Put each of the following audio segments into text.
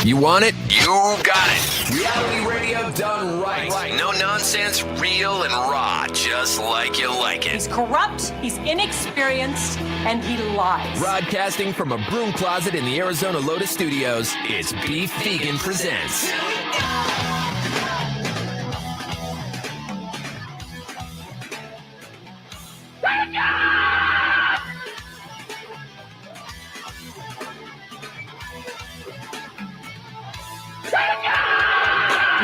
You want it? You got it. Reality radio done right. No nonsense, real and raw, just like you like it. He's corrupt, he's inexperienced, and he lies. Broadcasting from a broom closet in the Arizona Lotus Studios, it's Beef Vegan Presents.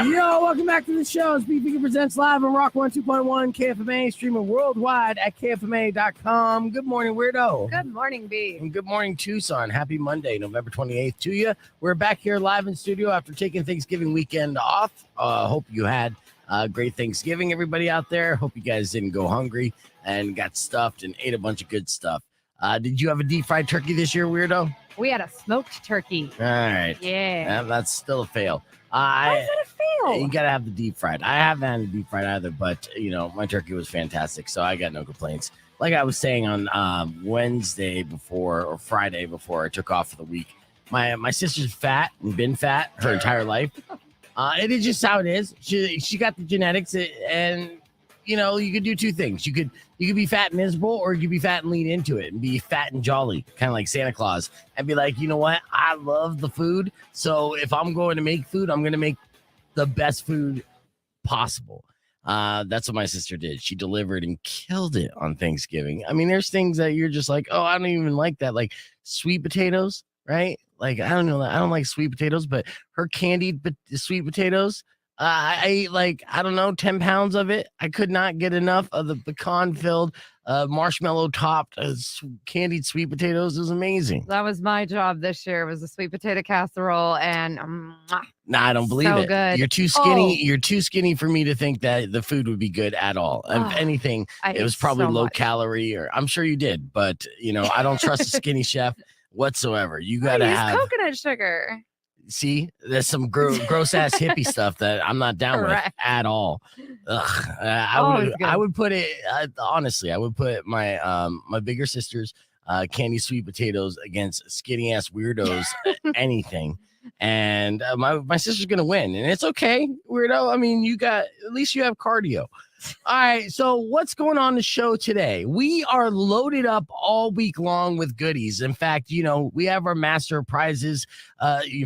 Yo, welcome back to the show. It's Beef Vegan Presents live on Rock 102.1 KFMA, streaming worldwide at KFMA.com. Good morning, Weirdo. Good morning, B. And good morning, Tucson. Happy Monday, November 28th to you. We're back here live in studio after taking Thanksgiving weekend off. Hope you had a great Thanksgiving, everybody out there. Hope you guys didn't go hungry and got stuffed and ate a bunch of good stuff. Did you have a deep fried turkey this year, Weirdo? We had a smoked turkey. All right. Yeah. That's still a fail. Why is it a fail? You gotta have the deep fried. I haven't had a deep fried either, but my turkey was fantastic, so I got no complaints. Like I was saying on Wednesday before or Friday before I took off for the week, my sister's fat and been fat her entire life. It is just how it is. She got the genetics, and you could do two things. You could be fat and miserable, or you could be fat and lean into it and be fat and jolly, kind of like Santa Claus, and be like, you know what? I love the food. So if I'm going to make food, I'm going to make the best food possible. That's what my sister did. She delivered and killed it on Thanksgiving. I mean, there's things that you're just like, oh, I don't even like that. Like sweet potatoes, right? Like, I don't know. I don't like sweet potatoes, but her candied sweet potatoes, I ate like, 10 pounds of it. I could not get enough of the pecan-filled, marshmallow-topped candied sweet potatoes. It was amazing. That was my job this year. It was a sweet potato casserole, and Nah, I don't believe so it. good. You're too skinny. You're too skinny for me to think that the food would be good at all. If anything, it was probably low calorie, or I'm sure you did, but I don't trust a skinny chef whatsoever. You got to have coconut sugar. See, there's some gross ass hippie stuff that I'm not down with at all. Ugh. I would put it honestly. I would put my my bigger sister's candy sweet potatoes against skinny ass weirdos anything, and my sister's gonna win, and it's okay, weirdo. I mean, at least you have cardio. All right, so what's going on the show today? We are loaded up all week long with goodies. In fact, we have our Master of Prizes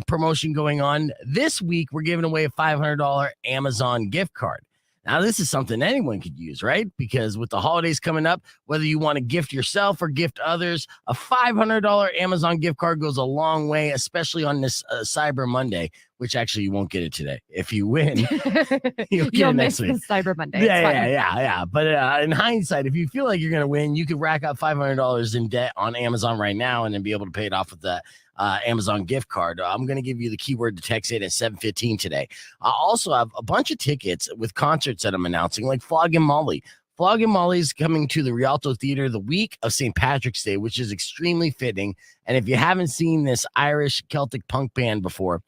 promotion going on. This week, we're giving away a $500 Amazon gift card. Now, this is something anyone could use, right? Because with the holidays coming up, whether you want to gift yourself or gift others, a $500 Amazon gift card goes a long way, especially on this Cyber Monday, which actually you won't get it today. If you win, you'll get it next week. Cyber Monday. Yeah. But in hindsight, if you feel like you're going to win, you could rack up $500 in debt on Amazon right now and then be able to pay it off with that Amazon gift card. I'm going to give you the keyword to text it at 7:15 today. I also have a bunch of tickets with concerts that I'm announcing, like Flogging Molly. Flogging Molly is coming to the Rialto Theater the week of St. Patrick's Day, which is extremely fitting. And if you haven't seen this Irish Celtic punk band before,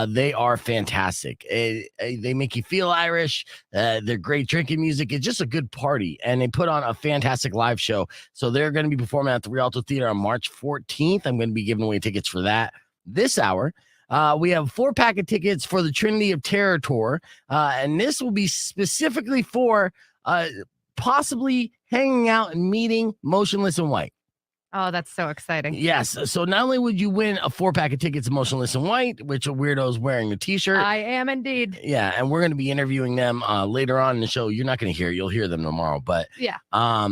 they are fantastic. They make you feel Irish. They're great drinking music. It's just a good party. And they put on a fantastic live show. So they're going to be performing at the Rialto Theater on March 14th. I'm going to be giving away tickets for that this hour. We have 4-pack of tickets for the Trinity of Terror tour. And this will be specifically for possibly hanging out and meeting Motionless in White. Oh, that's so exciting. Yes. So not only would you win a 4-pack of tickets to Motionless in White, which a weirdo is wearing the t-shirt. I am indeed. Yeah. And we're going to be interviewing them later on in the show. You're not going to hear, you'll hear them tomorrow. But yeah. Not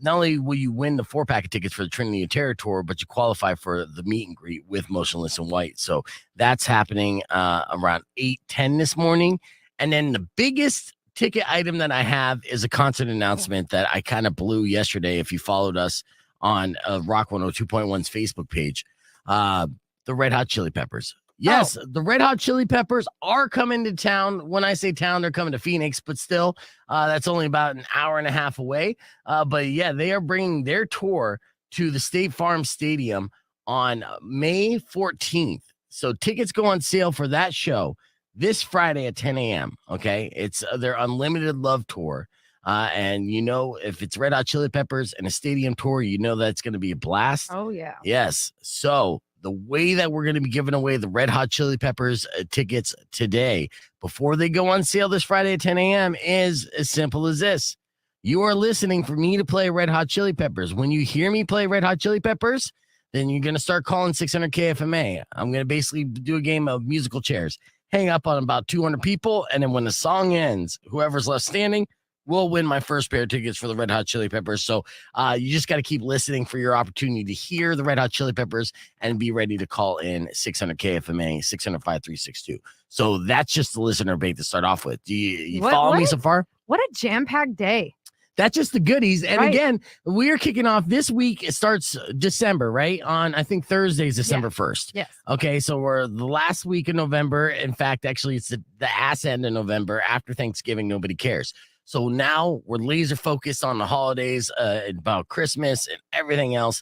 only will you win the 4-pack of tickets for the Trinity of Terror tour, but you qualify for the meet and greet with Motionless in White. So that's happening around 8:10 this morning. And then the biggest ticket item that I have is a concert announcement that I kind of blew yesterday. If you followed us on Rock 102.1's Facebook page, the Red Hot Chili Peppers. Yes, the Red Hot Chili Peppers are coming to town. When I say town, they're coming to Phoenix, but still, that's only about an hour and a half away. But yeah, they are bringing their tour to the State Farm Stadium on May 14th. So tickets go on sale for that show this Friday at 10 a.m. Okay, it's their Unlimited Love Tour. And if it's Red Hot Chili Peppers and a stadium tour, that's going to be a blast. Oh, yeah. Yes. So the way that we're going to be giving away the Red Hot Chili Peppers tickets today, before they go on sale this Friday at 10 a.m., is as simple as this. You are listening for me to play Red Hot Chili Peppers. When you hear me play Red Hot Chili Peppers, then you're going to start calling 600 KFMA. I'm going to basically do a game of musical chairs, hang up on about 200 people, and then when the song ends, whoever's left standing will win my first pair of tickets for the Red Hot Chili Peppers. So you just got to keep listening for your opportunity to hear the Red Hot Chili Peppers and be ready to call in 600 KFMA, 600-5362. So that's just the listener bait to start off with. Do you follow me so far? What a jam-packed day. That's just the goodies. And again, we are kicking off this week. It starts December, right? On, I think, Thursday's December 1st. Yes. Okay, so we're the last week of November. In fact, actually, it's the ass end of November. After Thanksgiving, nobody cares. So now we're laser focused on the holidays, about Christmas and everything else.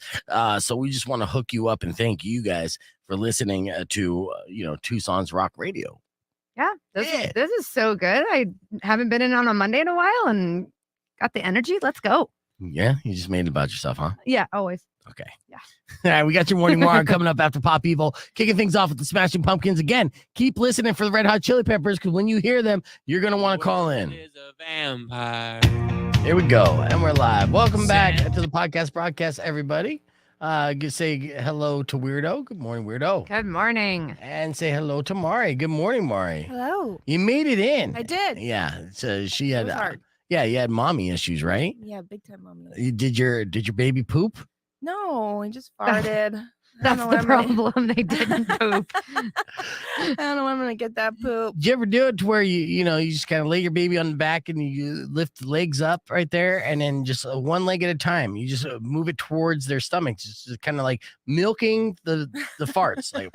So we just want to hook you up and thank you guys for listening to, Tucson's Rock Radio. Yeah, this is so good. I haven't been in on a Monday in a while and got the energy. Let's go. Yeah, you just made it about yourself, huh? Yeah, always. Okay. Yeah. All right, we got your morning warm coming up after Pop Evil, kicking things off with the Smashing Pumpkins. Again, keep listening for the Red Hot Chili Peppers, because when you hear them, you're going to want to call in. Is a vampire. Here we go, and we're live. Welcome back to the podcast broadcast, everybody. Say hello to Weirdo. Good morning, Weirdo. Good morning. And say hello to Mari. Good morning, Mari. Hello. You made it in. I did. Yeah. So she had It was hard. Yeah, you had mommy issues, right? Yeah, big time mommy. Did your baby poop? No, I just farted. That's the problem. They didn't poop. I don't know when I'm gonna get that poop. Did you ever do it to where you just kind of lay your baby on the back and you lift the legs up right there, and then just one leg at a time, you just move it towards their stomachs, just kind of like milking the farts. Like,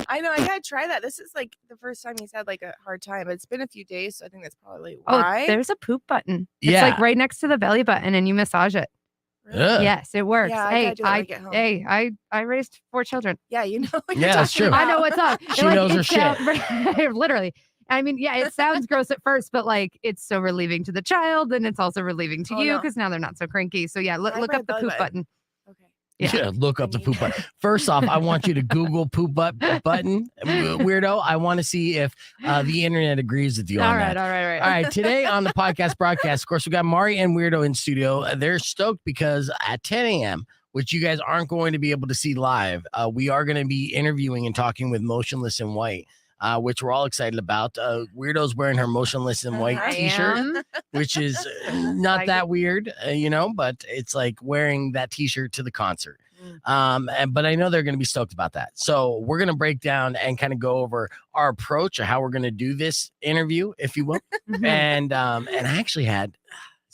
I know, I gotta try that. This is like the first time he's had like a hard time. It's been a few days, so I think that's probably Oh, why. there's a poop button. It's Yeah. like right next to the belly button, and you massage it. Really? Ugh. Yes, it works. Yeah, I hey, gotta do that when I get home. I raised 4 children. Yeah, you know. what Yeah, you're that's talking true. I know about. what's up. She knows her shit. Literally. I mean, yeah, it sounds gross at first, but like it's so relieving to the child, and it's also relieving to Oh, you no. because now they're not so cranky. So yeah, look Right by up the the poop belly button. Okay. Yeah, look up the I poop need button. First off, I want you to Google poop button, Weirdo. I want to see if the internet agrees with you on All that. right. All right, today on the podcast broadcast, of course, we got Mari and Weirdo in studio. They're stoked because at 10 a.m., which you guys aren't going to be able to see live, we are going to be interviewing and talking with Motionless in White, which we're all excited about. Weirdo's wearing her Motionless in White I t-shirt, which is not Like that it. weird, but it's like wearing that t-shirt to the concert. Mm. But I know they're going to be stoked about that. So we're going to break down and kind of go over our approach of how we're going to do this interview, if you will. and I actually had,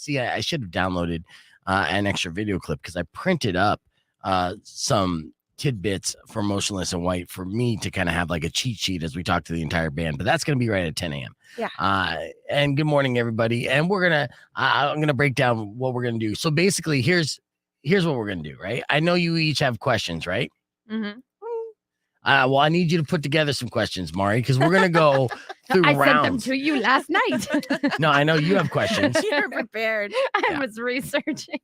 I should have downloaded an extra video clip because I printed up some tidbits for Motionless in White for me to kind of have like a cheat sheet as we talk to the entire band. But that's going to be right at 10 a.m. Yeah. And good morning, everybody. And I'm going to break down what we're going to do. So basically, here's what we're going to do, right? I know you each have questions, right? Mhm. Well, I need you to put together some questions, Mari, because we're going to go through I sent them rounds. to you last night. No, I know you have questions. You're prepared. I Yeah. was researching.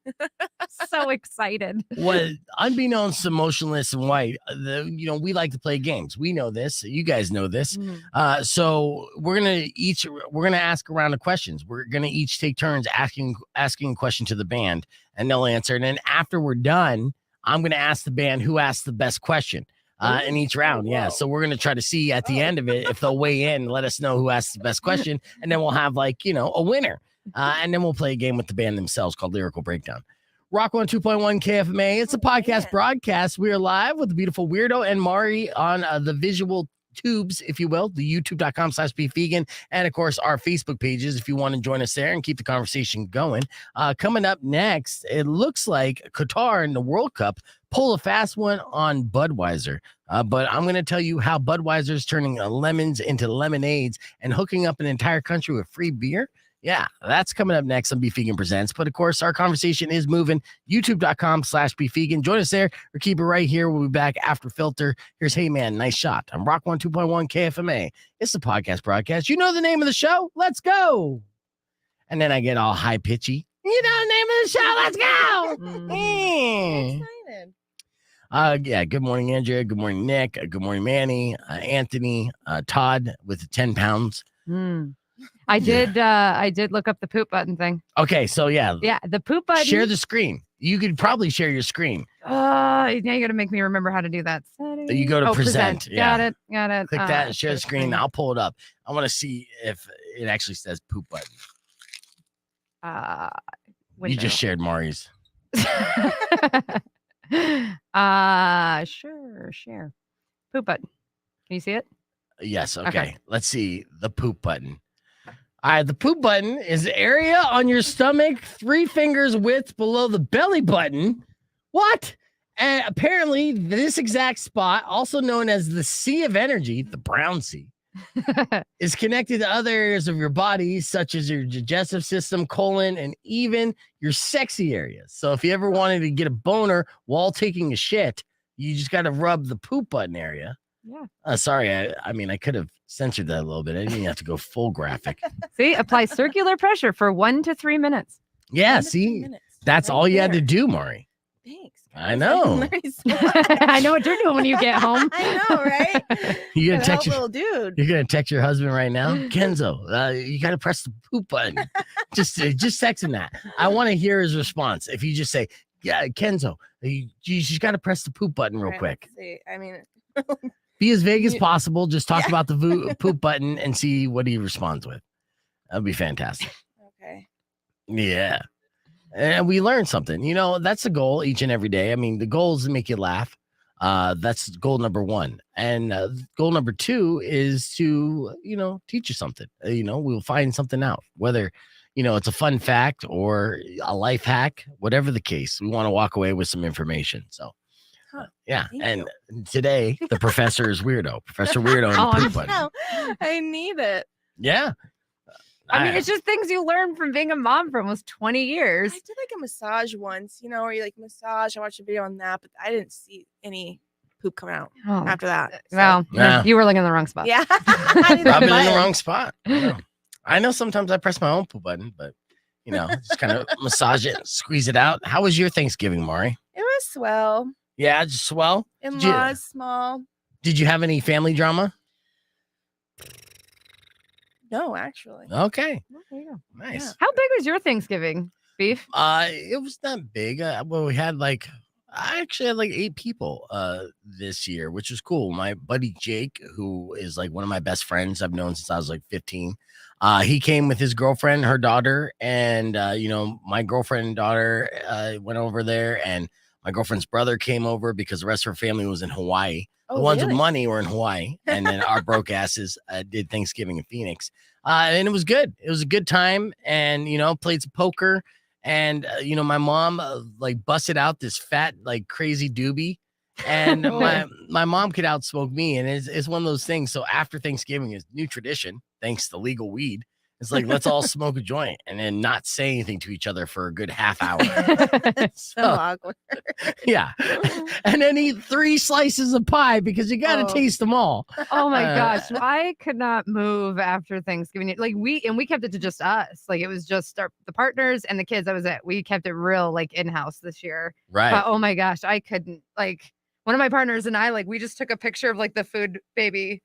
So excited. Well, unbeknownst to Motionless in White, we like to play games. We know this. You guys know this. So we're gonna ask a round of questions. We're gonna each take turns asking a question to the band, and they'll answer. And then after we're done, I'm gonna ask the band who asked the best question. In each round, yeah. So we're gonna try to see at the end of it if they'll weigh in and let us know who asked the best question, and then we'll have a winner. And then we'll play a game with the band themselves called Lyrical Breakdown. Rock 102.1 KFMA. It's a podcast broadcast. We are live with the beautiful Weirdo and Mari on the visual tubes, if you will, the youtube.com/beefvegan, and of course our Facebook pages if you want to join us there and keep the conversation going. Coming up next, it looks like Qatar in the World Cup pull a fast one on Budweiser. But I'm going to tell you how Budweiser is turning lemons into lemonades and hooking up an entire country with free beer. Yeah, that's coming up next on Beef Vegan Presents. But of course, our conversation is moving. YouTube.com/BeefVegan. Join us there or keep it right here. We'll be back after Filter. Here's Hey Man, Nice Shot. I'm Rock 102.1 KFMA. It's the podcast broadcast. You know the name of the show. Let's go. And then I get all high pitchy. You know the name of the show. Let's go. I'm excited. Yeah. Good morning, Andrea. Good morning, Nick. Good morning, Manny. Anthony. Todd with the 10 pounds. I did look up the poop button thing. Okay, so yeah, the poop button. share the screen. You could probably share your screen. Now you got to make me remember how to do that. You go to present. Yeah. Got it. Click that, share the screen. I'll pull it up. I want to see if it actually says poop button. You just shared Mari's. Sure, share. Poop button. Can you see it? Yes. Okay. Let's see the poop button. All right. The poop button is the area on your stomach, 3 fingers width below the belly button. What? And apparently, this exact spot, also known as the Sea of Energy, the brown sea, is connected to other areas of your body, such as your digestive system, colon, and even your sexy areas. So if you ever wanted to get a boner while taking a shit, you just got to rub the poop button area. Yeah. Sorry. I mean, I could have censored that a little bit. I didn't have to go full graphic. See, apply circular pressure for 1 to 3 minutes. Yeah. See, that's all you had to do, Mari. Thanks. I know. I know what you're doing when you get home. I know, right? You're gonna text little dude. You're gonna text your husband right now, Kenzo. You gotta press the poop button. just text him that. I want to hear his response. If you just say, "Yeah, Kenzo, you just gotta press the poop button real quick." Let's see. I mean, be as vague as possible. Just talk about the poop button and see what he responds with. That'd be fantastic. Okay. Yeah. And we learned something. You know, that's the goal each and every day. I mean, the goal is to make you laugh. That's goal number 1. And goal number 2 is to, teach you something. We'll find something out, whether, it's a fun fact or a life hack, whatever the case. We want to walk away with some information. So, yeah. And today, the professor is Weirdo. Professor Weirdo. I need it. Yeah. I mean, it's just things you learn from being a mom for almost 20 years. I did like a massage once, where you like massage. I watched a video on that, but I didn't see any poop coming out after that. So. Well, you were looking in the wrong spot. Yeah. I've been in the wrong spot. I know sometimes I press my own poop button, but, just kind of massage it, squeeze it out. How was your Thanksgiving, Mari? It was swell. Yeah, just swell. In-laws, small. Did you have any family drama? No, actually. Okay. There you go. Nice. Yeah. How big was your Thanksgiving, Beef? It was not big. We had I actually had 8 people this year, which was cool. My buddy Jake, who is one of my best friends I've known since I was 15. He came with his girlfriend, her daughter, and my girlfriend and daughter went over there, and my girlfriend's brother came over because the rest of her family was in Hawaii. The ones with money were in Hawaii, and then our broke asses did Thanksgiving in Phoenix. And it was good. It was a good time, and played some poker. And my mom busted out this fat crazy doobie, and my mom could outsmoke me. And it's one of those things. So after Thanksgiving is new tradition, thanks to legal weed. It's let's all smoke a joint and then not say anything to each other for a good half hour. So awkward. Yeah. And then eat 3 slices of pie because you got to taste them all. Oh my gosh. I could not move after Thanksgiving. We kept it to just us. It was just the partners and the kids. That was it. We kept it real in-house this year. Right. But oh my gosh, I couldn't one of my partners and I we just took a picture of the food baby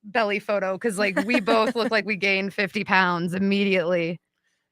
belly photo because we both look like we gained 50 pounds immediately.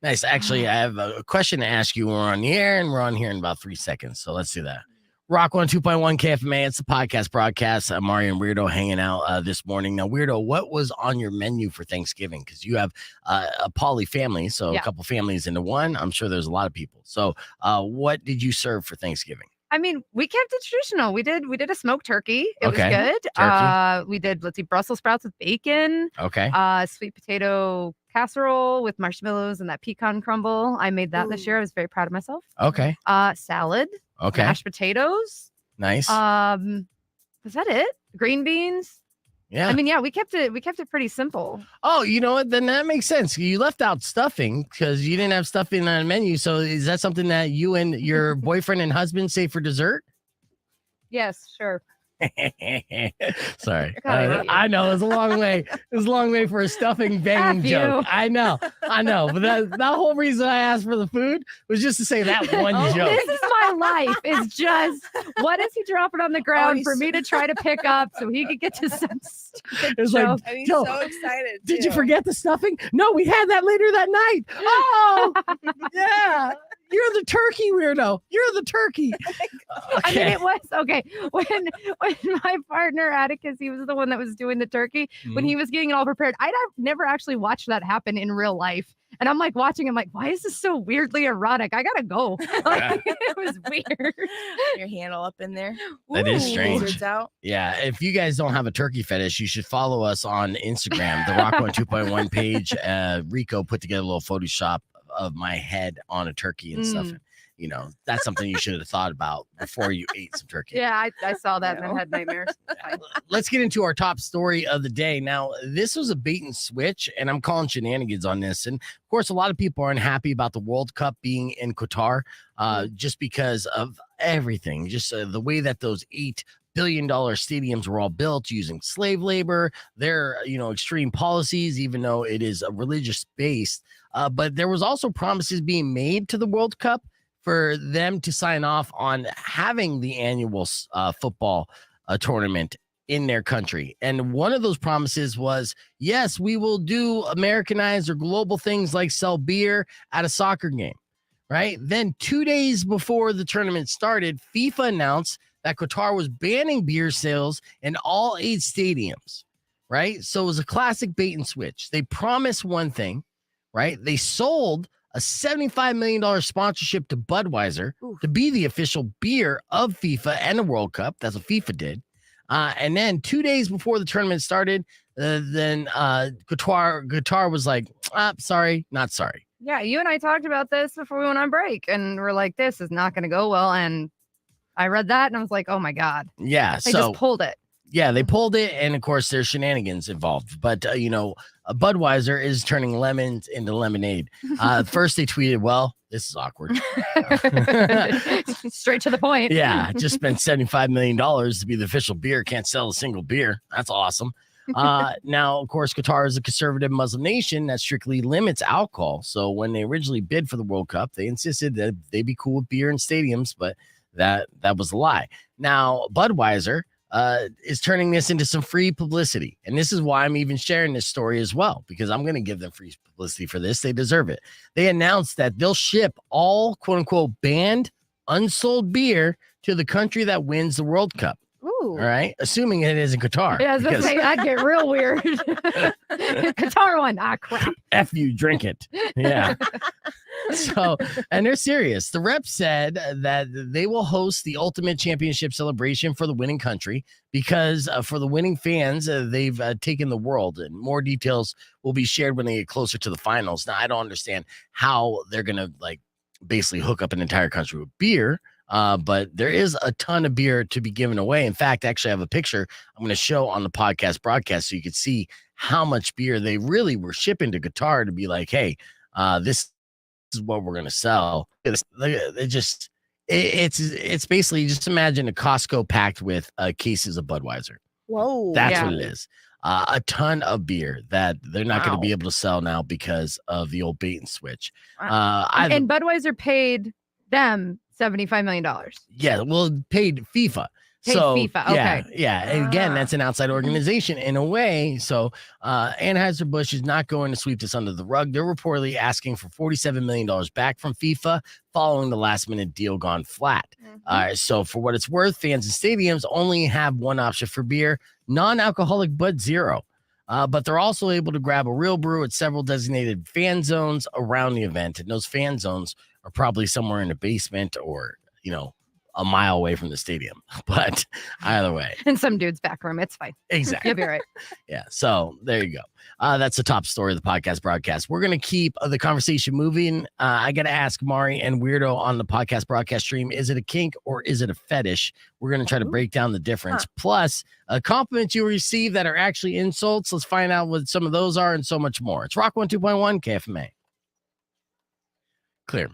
Nice. Actually, I have a question to ask you. We're on the air and we're on here in about 3 seconds. So let's do that. Rock 102.1 KFMA. It's the podcast broadcast. Mari and Weirdo hanging out this morning. Now, Weirdo, what was on your menu for Thanksgiving? Because you have a poly family, so a couple families into one. I'm sure there's a lot of people. So what did you serve for Thanksgiving? I mean, we kept it traditional. We did a smoked turkey. It was good. We did, Brussels sprouts with bacon. Okay. Sweet potato casserole with marshmallows and that pecan crumble. I made that this year. I was very proud of myself. Okay. Salad. Okay. Mashed potatoes. Nice. Was that it? Green beans. Yeah. I mean, yeah, we kept it pretty simple. Oh, you know what? Then that makes sense. You left out stuffing because you didn't have stuffing on the menu. So is that something that you and your boyfriend and husband say for dessert? Yes, sure. Sorry. God, I hate you. I know it's a long way. It's a long way for a stuffing banging F joke. you. I know. But that whole reason I asked for the food was just to say that one joke. This is my life. It's just, what if he drop it on the ground he's for me to try to pick up so he could get to some stupid It's like, joke? And he's Joe, so excited. did you too. forget the stuffing? No, we had that later that night. Oh, yeah. You're the turkey weirdo. You're the turkey. I mean, it was okay when my partner Atticus, he was the one that was doing the turkey. When he was getting it all prepared, I'd never actually watched that happen in real life, and I'm like watching. I'm like, why is this so weirdly erotic? I gotta go. Like, it was weird. Your handle up in there. That is Ooh. strange. Lizards out. Yeah, if you guys don't have a turkey fetish, you should follow us on Instagram, the Rock 1 2.1 page. Rico put together a little Photoshop of my head on a turkey and stuff. You know, that's something you should have thought about before you ate some turkey. Yeah, I saw that and I had nightmares. Let's get into our top story of the day. Now, this was a bait and switch, and I'm calling shenanigans on this. And of course, a lot of people are unhappy about the World Cup being in Qatar, just because of everything, just the way that those $8 billion stadiums were all built using slave labor, their extreme policies, even though it is a religious based. But there was also promises being made to the World Cup for them to sign off on having the annual football tournament in their country. And one of those promises was, yes, we will do Americanized or global things like sell beer at a soccer game, right? Then 2 days before the tournament started, FIFA announced that Qatar was banning beer sales in all 8 stadiums, right? So it was a classic bait and switch. They promised one thing, right? They sold a $75 million sponsorship to Budweiser to be the official beer of FIFA and the World Cup. That's what FIFA did. And then 2 days before the tournament started, Qatar was like, sorry, not sorry. Yeah, you and I talked about this before we went on break, and we're like, this is not going to go well. And I read that, and I was like, oh my God. Yeah, They just pulled it. Yeah, they pulled it, and of course, there's shenanigans involved. But Budweiser is turning lemons into lemonade. First, they tweeted, "Well, this is awkward." Straight to the point. Yeah, just spent $75 million to be the official beer. Can't sell a single beer. That's awesome. Now, of course, Qatar is a conservative Muslim nation that strictly limits alcohol. So when they originally bid for the World Cup, they insisted that they'd be cool with beer in stadiums, but that was a lie. Now, Budweiser is turning this into some free publicity. And this is why I'm even sharing this story as well, because I'm going to give them free publicity for this. They deserve it. They announced that they'll ship all quote unquote banned, unsold beer to the country that wins the World Cup. Ooh. All right. Assuming it is in Qatar. Yeah, I was going to say, that'd get real weird. Qatar one. Ah, crap. F you, drink it. Yeah. So, and they're serious. The rep said that they will host the ultimate championship celebration for the winning country because for the winning fans, they've taken the world, and more details will be shared when they get closer to the finals. Now, I don't understand how they're going to basically hook up an entire country with beer. But there is a ton of beer to be given away. In fact, actually, I have a picture I'm going to show on the podcast broadcast so you can see how much beer they really were shipping to Qatar to be like, hey, this is what we're going to sell. It's basically, just imagine a Costco packed with cases of Budweiser. Whoa. That's what it is. A ton of beer that they're not going to be able to sell now because of the old bait and switch. And Budweiser paid them $75 million. Yeah, well, paid FIFA. Paid FIFA, okay. Yeah. And again, that's an outside organization in a way. So Anheuser-Busch is not going to sweep this under the rug. They're reportedly asking for $47 million back from FIFA following the last-minute deal gone flat. So for what it's worth, fans in stadiums only have one option for beer, non-alcoholic Bud Zero. But they're also able to grab a real brew at several designated fan zones around the event. And those fan zones are probably somewhere in the basement or, a mile away from the stadium. But either way. In some dude's back room. It's fine. Exactly. You'll be right. Yeah. So there you go. That's the top story of the podcast broadcast. We're going to keep the conversation moving. I got to ask Mari and Weirdo on the podcast broadcast stream, is it a kink or is it a fetish? We're going to try to break down the difference. Plus, compliments you receive that are actually insults. Let's find out what some of those are and so much more. It's Rock 1 2.1 KFMA. Clear.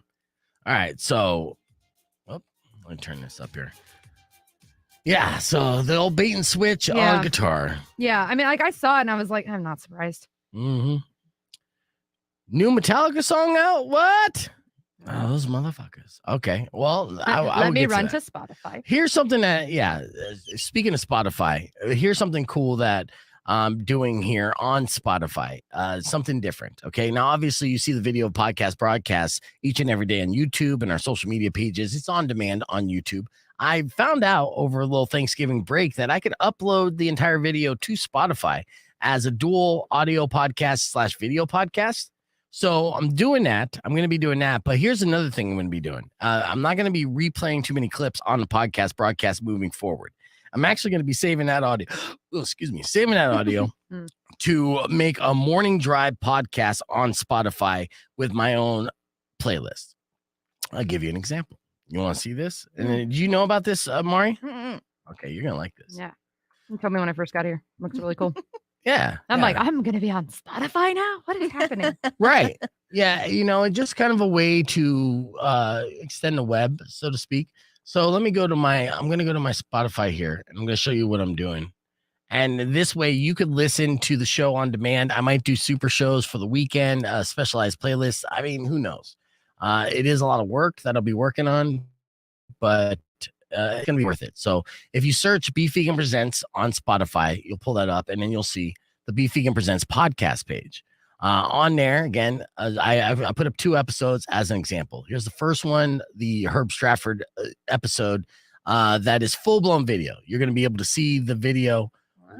All right. So, let me turn this up here. Yeah, so the old bait and switch Yeah. on guitar. Yeah, I mean, like I saw it and I was like, I'm not surprised. Mm-hmm. New Metallica song out? What? Oh, those motherfuckers. Okay, well, I Let would me get run that. to Spotify. Here's something that, speaking of Spotify, here's something cool that I'm doing here on Spotify. Something different. Okay. Now, obviously, you see the video podcast broadcasts each and every day on YouTube and our social media pages. It's on demand on YouTube. I found out over a little Thanksgiving break that I could upload the entire video to Spotify as a dual audio podcast / video podcast. So I'm doing that. I'm going to be doing that. But here's another thing I'm going to be doing. I'm not going to be replaying too many clips on the podcast broadcast moving forward. I'm actually going to be saving that audio. Oh, excuse me. Saving that audio to make a morning drive podcast on Spotify with my own playlist. I'll give you an example. You want to see this? And then, do you know about this, Mari? Okay, you're going to like this. Yeah. You told me when I first got here. Looks really cool. Yeah. I'm like, I'm going to be on Spotify now? What is happening? Right. Yeah. Just kind of a way to extend the web, so to speak. So I'm going to go to my Spotify here and I'm going to show you what I'm doing. And this way you could listen to the show on demand. I might do super shows for the weekend, specialized playlists. I mean, who knows? It is a lot of work that I'll be working on, but it's going to be worth it. So if you search Beef Vegan Presents on Spotify, you'll pull that up and then you'll see the Beef Vegan Presents podcast page. On there, again, I put up 2 episodes as an example. Here's the first one, the Herb Stratford episode that is full-blown video. You're going to be able to see the video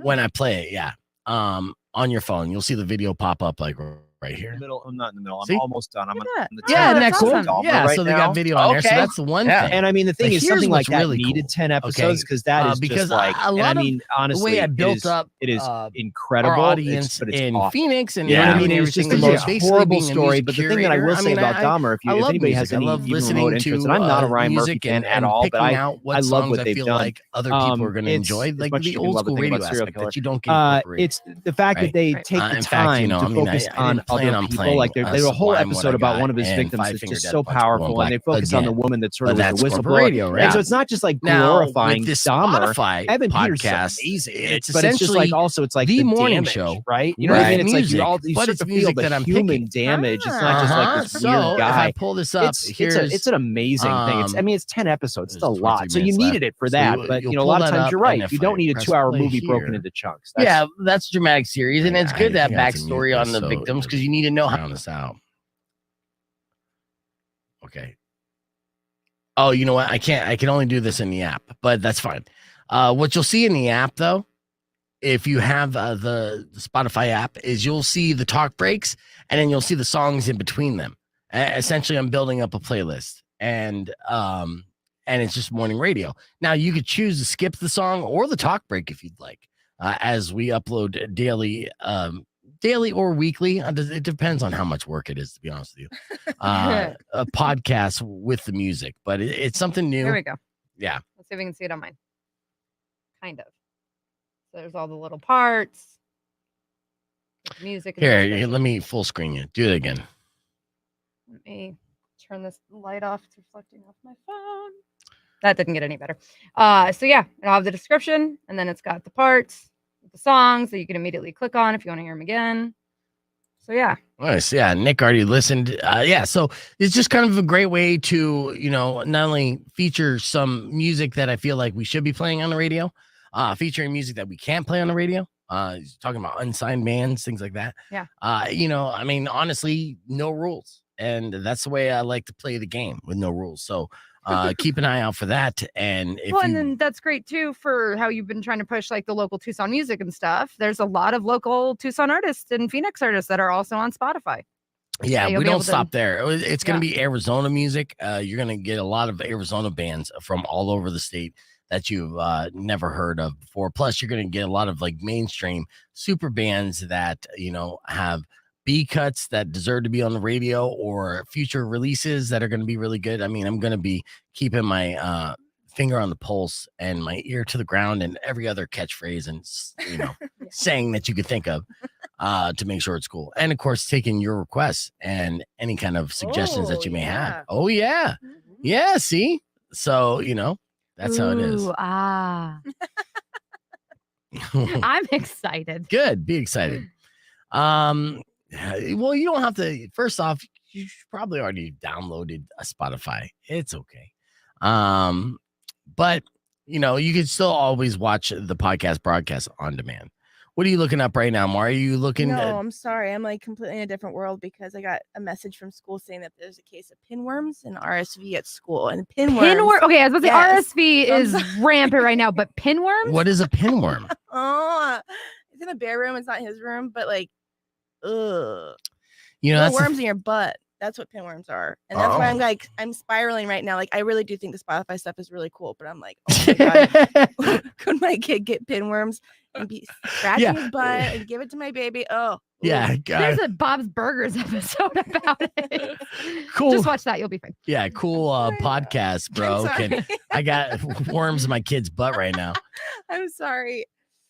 when I play it. Yeah. On your phone, you'll see the video pop up like right here. I'm not in the middle. See? I'm almost done. I'm on the Yeah, that's next awesome. one. Yeah, right so they now. got video on there. So that's the one thing. And I mean, the thing But is, here's something like what's that really needed cool. 10 episodes because that is because just like, a and lot I of mean, honestly, the way I built up it is our incredible. audience but it's in awful. Phoenix and You know what I mean? and It's just the everything, most basically horrible being a story. music But the thing that I will curator, say about I Dahmer, if love anybody music. has I any love even listening remote to interest, and I'm not a Ryan Murphy music fan at and all, but picking I out what love songs what I they've feel done. like other people are going to enjoy, As like much as the you can old love a school thing radio about serial aspect killer. that you don't get incorporated. It's the fact that they Right. take the In fact, time I to mean, focus I on didn't plan other on people. playing Like there's a whole Sublime episode What I about Got one of his and victims Five that's Finger just Death so Punch Going powerful, and they Black focus on the again. woman that sort But of was that's the corporate whistleblower. radio, And right? so it's not just like Now, glorifying with this Dahmer. Spotify Evan Peters is podcast, amazing, it's but it's just like essentially also it's like the morning damage, show, right? You know what I right? mean? It's like Music, you but start it's to feel music the that I'm human picking. damage. It's not just like this So weird if guy. I pull this up, It's an amazing thing. um, I mean, it's 10 episodes. It's a there's lot. 23 So you minutes needed left. it for So that. you- But you'll you know, a pull lot of that times up, you're and right. if You don't I need a press 2-hour play movie broken here- into chunks. Yeah, that's a dramatic series, and it's good to have I got to mute backstory on this, the so it victims because you need to know how doesn't this out. Okay. Oh, you know what? I can only do this in the app, but that's fine. What you'll see in the app, though, if you have the Spotify app, is you'll see the talk breaks, and then you'll see the songs in between them. Essentially, I'm building up a playlist, and it's just morning radio. Now, you could choose to skip the song or the talk break if you'd like, as we upload daily or weekly. It depends on how much work it is, to be honest with you. A podcast with the music, but it's something new. Here we go. Yeah. Let's see if we can see it on mine. Kind of. So there's all the little parts. There's music. And Here, let me full screen you. Do it again. Let me turn this light off. It's reflecting off my phone. That didn't get any better. So yeah, it'll have the description, and then it's got the parts, the songs that you can immediately click on if you want to hear them again. So yeah. Nice. Yeah. Nick already listened. Yeah. So it's just kind of a great way to, not only feature some music that I feel like we should be playing on the radio, featuring music that we can't play on the radio. He's talking about unsigned bands, things like that. Yeah. I mean, honestly, no rules. And that's the way I like to play the game, with no rules. So keep an eye out for that. And if and then that's great too for how you've been trying to push like the local Tucson music and stuff. There's a lot of local Tucson artists and Phoenix artists that are also on Spotify. Yeah, you'll we be don't able to- stop there. It's going to Yeah. be Arizona music. You're going to get a lot of Arizona bands from all over the state that you've never heard of before. Plus, you're going to get a lot of like mainstream super bands that, have B cuts that deserve to be on the radio or future releases that are going to be really good. I mean, I'm going to be keeping my finger on the pulse and my ear to the ground and every other catchphrase and, saying that you could think of to make sure it's cool. And of course, taking your requests and any kind of suggestions that you may have. Oh, yeah. Mhm. Yeah. See? So, That's how it is. Ooh, I'm excited. Good. Be excited. Well, you don't have to. First off, you probably already downloaded a Spotify. It's okay. But you can still always watch the podcast broadcast on demand. What are you looking up right now, Mar? Are you looking? No, I'm sorry. I'm like completely in a different world because I got a message from school saying that there's a case of pinworms and RSV at school. And pinworms. Okay, I was about to say Yes. RSV is rampant right now, but pinworms? What is a pinworm? Oh, it's in the bear room. It's not his room, but like, ugh. That's worms in your butt. That's what pinworms are. And that's why I'm like, I'm spiraling right now. Like, I really do think the Spotify stuff is really cool, but I'm like, oh my God, could my kid get pinworms and be scratching his butt and give it to my baby? Oh, yeah. There's a Bob's Burgers episode about it. Cool. Just watch that. You'll be fine. Yeah, cool podcast, bro. I got worms in my kid's butt right now. I'm sorry.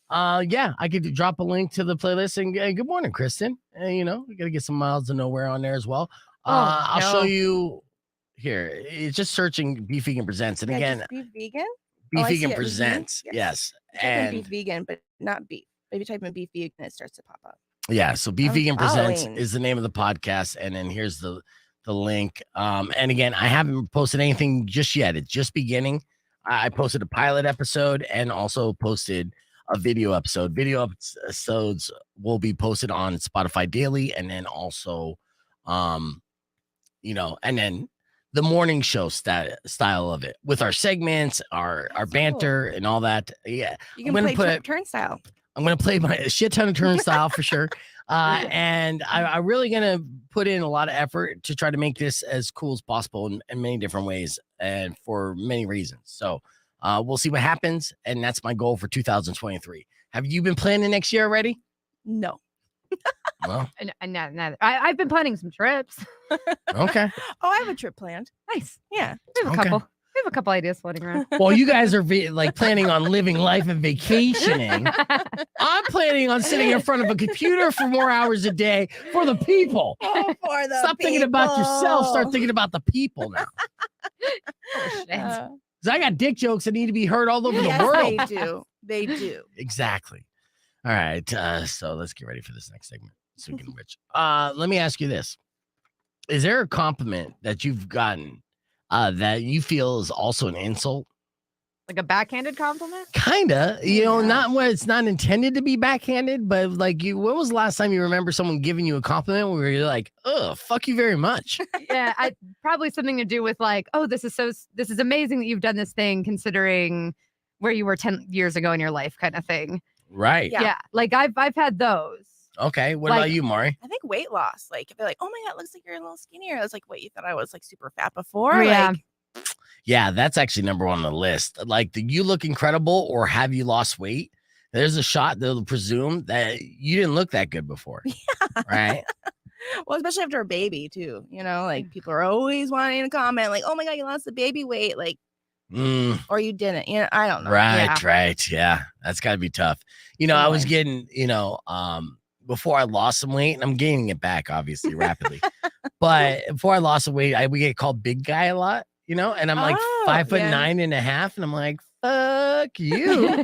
Yeah, I could drop a link to the playlist and good morning, Kristen. We got to get some Miles of Nowhere on there as well. I'll show you here. It's just searching Beef Vegan Presents. And again, Beef Vegan? Beef I see Vegan it. Presents. Yes. Yes. Type in And beef vegan, but not beef. Maybe type in beef vegan, it starts to pop up. yeah, so Beef I'm Vegan Presents following. is the name of the podcast. And then here's the link. And again, I haven't posted anything just yet. It's just beginning. I posted a pilot episode and also posted a video episode. Video episodes will be posted on Spotify daily, and then also, and then the morning show style of it with our segments, our banter, and all that. Yeah, You can play Turnstile. I'm gonna play my shit ton of Turnstile for sure. And I'm really gonna put in a lot of effort to try to make this as cool as possible in many different ways and for many reasons. So we'll see what happens, and that's my goal for 2023. Have you been planning next year already? No. Well, Neither. I've been planning some trips. okay. Oh, I have a trip planned. Nice. Yeah. We have a Okay. couple. We have a couple ideas floating around. Well, you guys are planning on living life and vacationing. I'm planning on sitting in front of a computer for more hours a day for the people. Oh, for the Stop thinking about yourself. Start thinking about the people now. Oh, shit. Because I got dick jokes that need to be heard all over the Yes, world. they do. They do. Exactly. All right. So let's get ready for this next segment. Speaking of which, let me ask you this. Is there a compliment that you've gotten that you feel is also an insult? Like a backhanded compliment? Kinda, Yeah. not when it's not intended to be backhanded, but like when was the last time you remember someone giving you a compliment where you're like, oh, fuck you very much? Yeah, probably something to do with like, oh, this is amazing that you've done this thing considering where you were 10 years ago in your life kind of thing. Right. Yeah. Yeah. Like I've had those. Okay. What Like- about you, Mari? I think weight loss. Like, if they're like, oh my God, it looks like you're a little skinnier. I was like, wait, you thought I was like super fat before? Yeah. Like, Yeah, that's actually number one on the list. Like, do you look incredible or have you lost weight? There's a shot they'll presume that you didn't look that good before. Yeah. Right. Well, especially after a baby too. Like people are always wanting to comment, like, oh my God, you lost the baby weight, like, or you didn't. I don't know. Right. Yeah. That's gotta be tough. I was Anyway. getting, before I lost some weight, and I'm gaining it back obviously rapidly. But before I lost some weight, we get called big guy a lot, and I'm like Oh, 5'9.5", and I'm like, fuck you.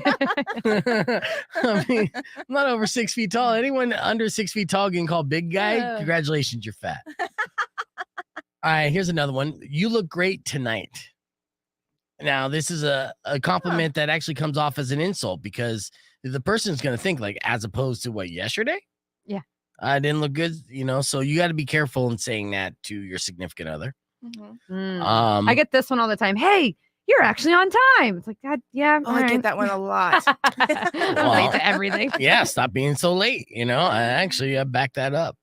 I mean, I'm not over 6 feet tall. Anyone under 6 feet tall getting called big guy, Yeah. congratulations, you're fat. All right, here's another one. You look great tonight. Now, this is a compliment that actually comes off as an insult because the person's going to think like, as opposed to what, yesterday? Yeah. I didn't look good, so you got to be careful in saying that to your significant other. Mhm. Mm. I get this one all the time. Hey, you're actually on time. It's like, God, yeah. Oh, I get that one a lot. Well, Late to everything. yeah, stop being so late. I back that up.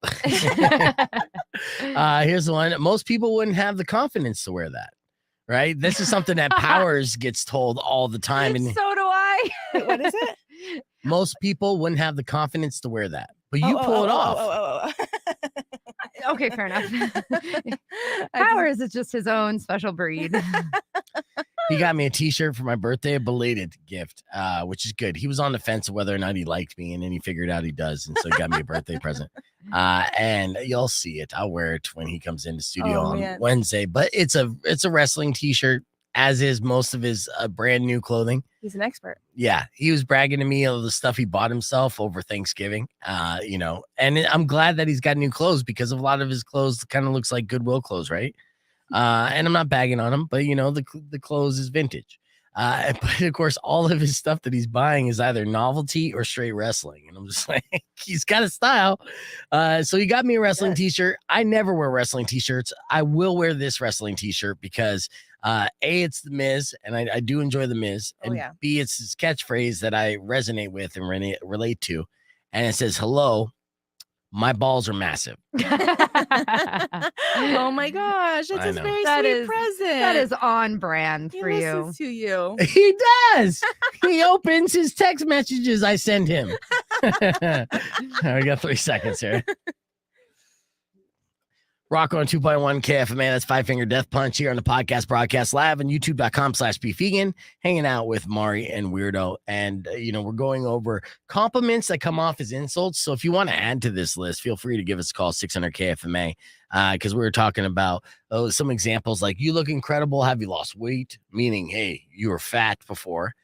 Here's the one. Most people wouldn't have the confidence to wear that. Right. This is something that Powers gets told all the time. And So do I. Wait, what is it? most people wouldn't have the confidence to wear that. But you pull it off. Okay, fair enough. Powers is just his own special breed. He got me a t-shirt for my birthday, a belated gift, which is good. He was on the fence of whether or not he liked me, and then he figured out he does. And so he got me a birthday present. And you'll see it. I'll wear it when he comes in the studio on man. Wednesday. But it's a wrestling t-shirt, as is most of his brand new clothing. He's an expert. Yeah, he was bragging to me of the stuff he bought himself over Thanksgiving. And I'm glad that he's got new clothes because a lot of his clothes kind of looks like Goodwill clothes, right? And I'm not bagging on him, but the clothes is vintage. But of course, all of his stuff that he's buying is either novelty or straight wrestling. And I'm just like, he's got a style. So he got me a wrestling t-shirt. I never wear wrestling t-shirts. I will wear this wrestling t-shirt because A, it's the Miz, and I do enjoy the Miz. And B, it's his catchphrase that I resonate with and relate to. And it says, "Hello, my balls are massive." Oh my gosh, that's a very sweet present. That is on brand for He you. listens to you. He does. He opens his text messages I send him. We got 3 seconds here. Rock on 2.1 KFMA. That's Five Finger Death Punch here on the podcast broadcast live on youtube.com/beefvegan, hanging out with Mari and Weirdo. And, we're going over compliments that come off as insults. So if you want to add to this list, feel free to give us a call, 600 KFMA, because we were talking about some examples like, you look incredible. Have you lost weight? Meaning, hey, you were fat before.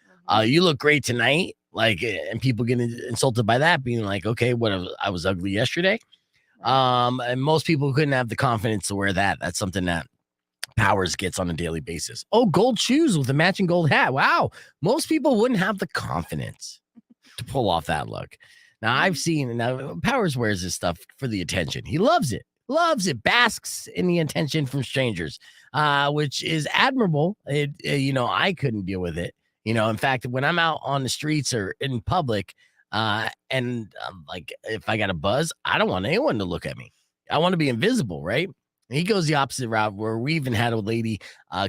You look great tonight. Like, and people get insulted by that, being like, okay, I was ugly yesterday. And most people couldn't have the confidence to wear that. That's something that Powers gets on a daily basis. Oh, gold shoes with a matching gold hat. Wow. Most people wouldn't have the confidence to pull off that look. Now Powers wears this stuff for the attention. He loves it, basks in the attention from strangers, which is admirable. I couldn't deal with it. In fact, when I'm out on the streets or in public, like, if I got a buzz, I don't want anyone to look at me. I want to be invisible, right? And he goes the opposite route, where we even had a lady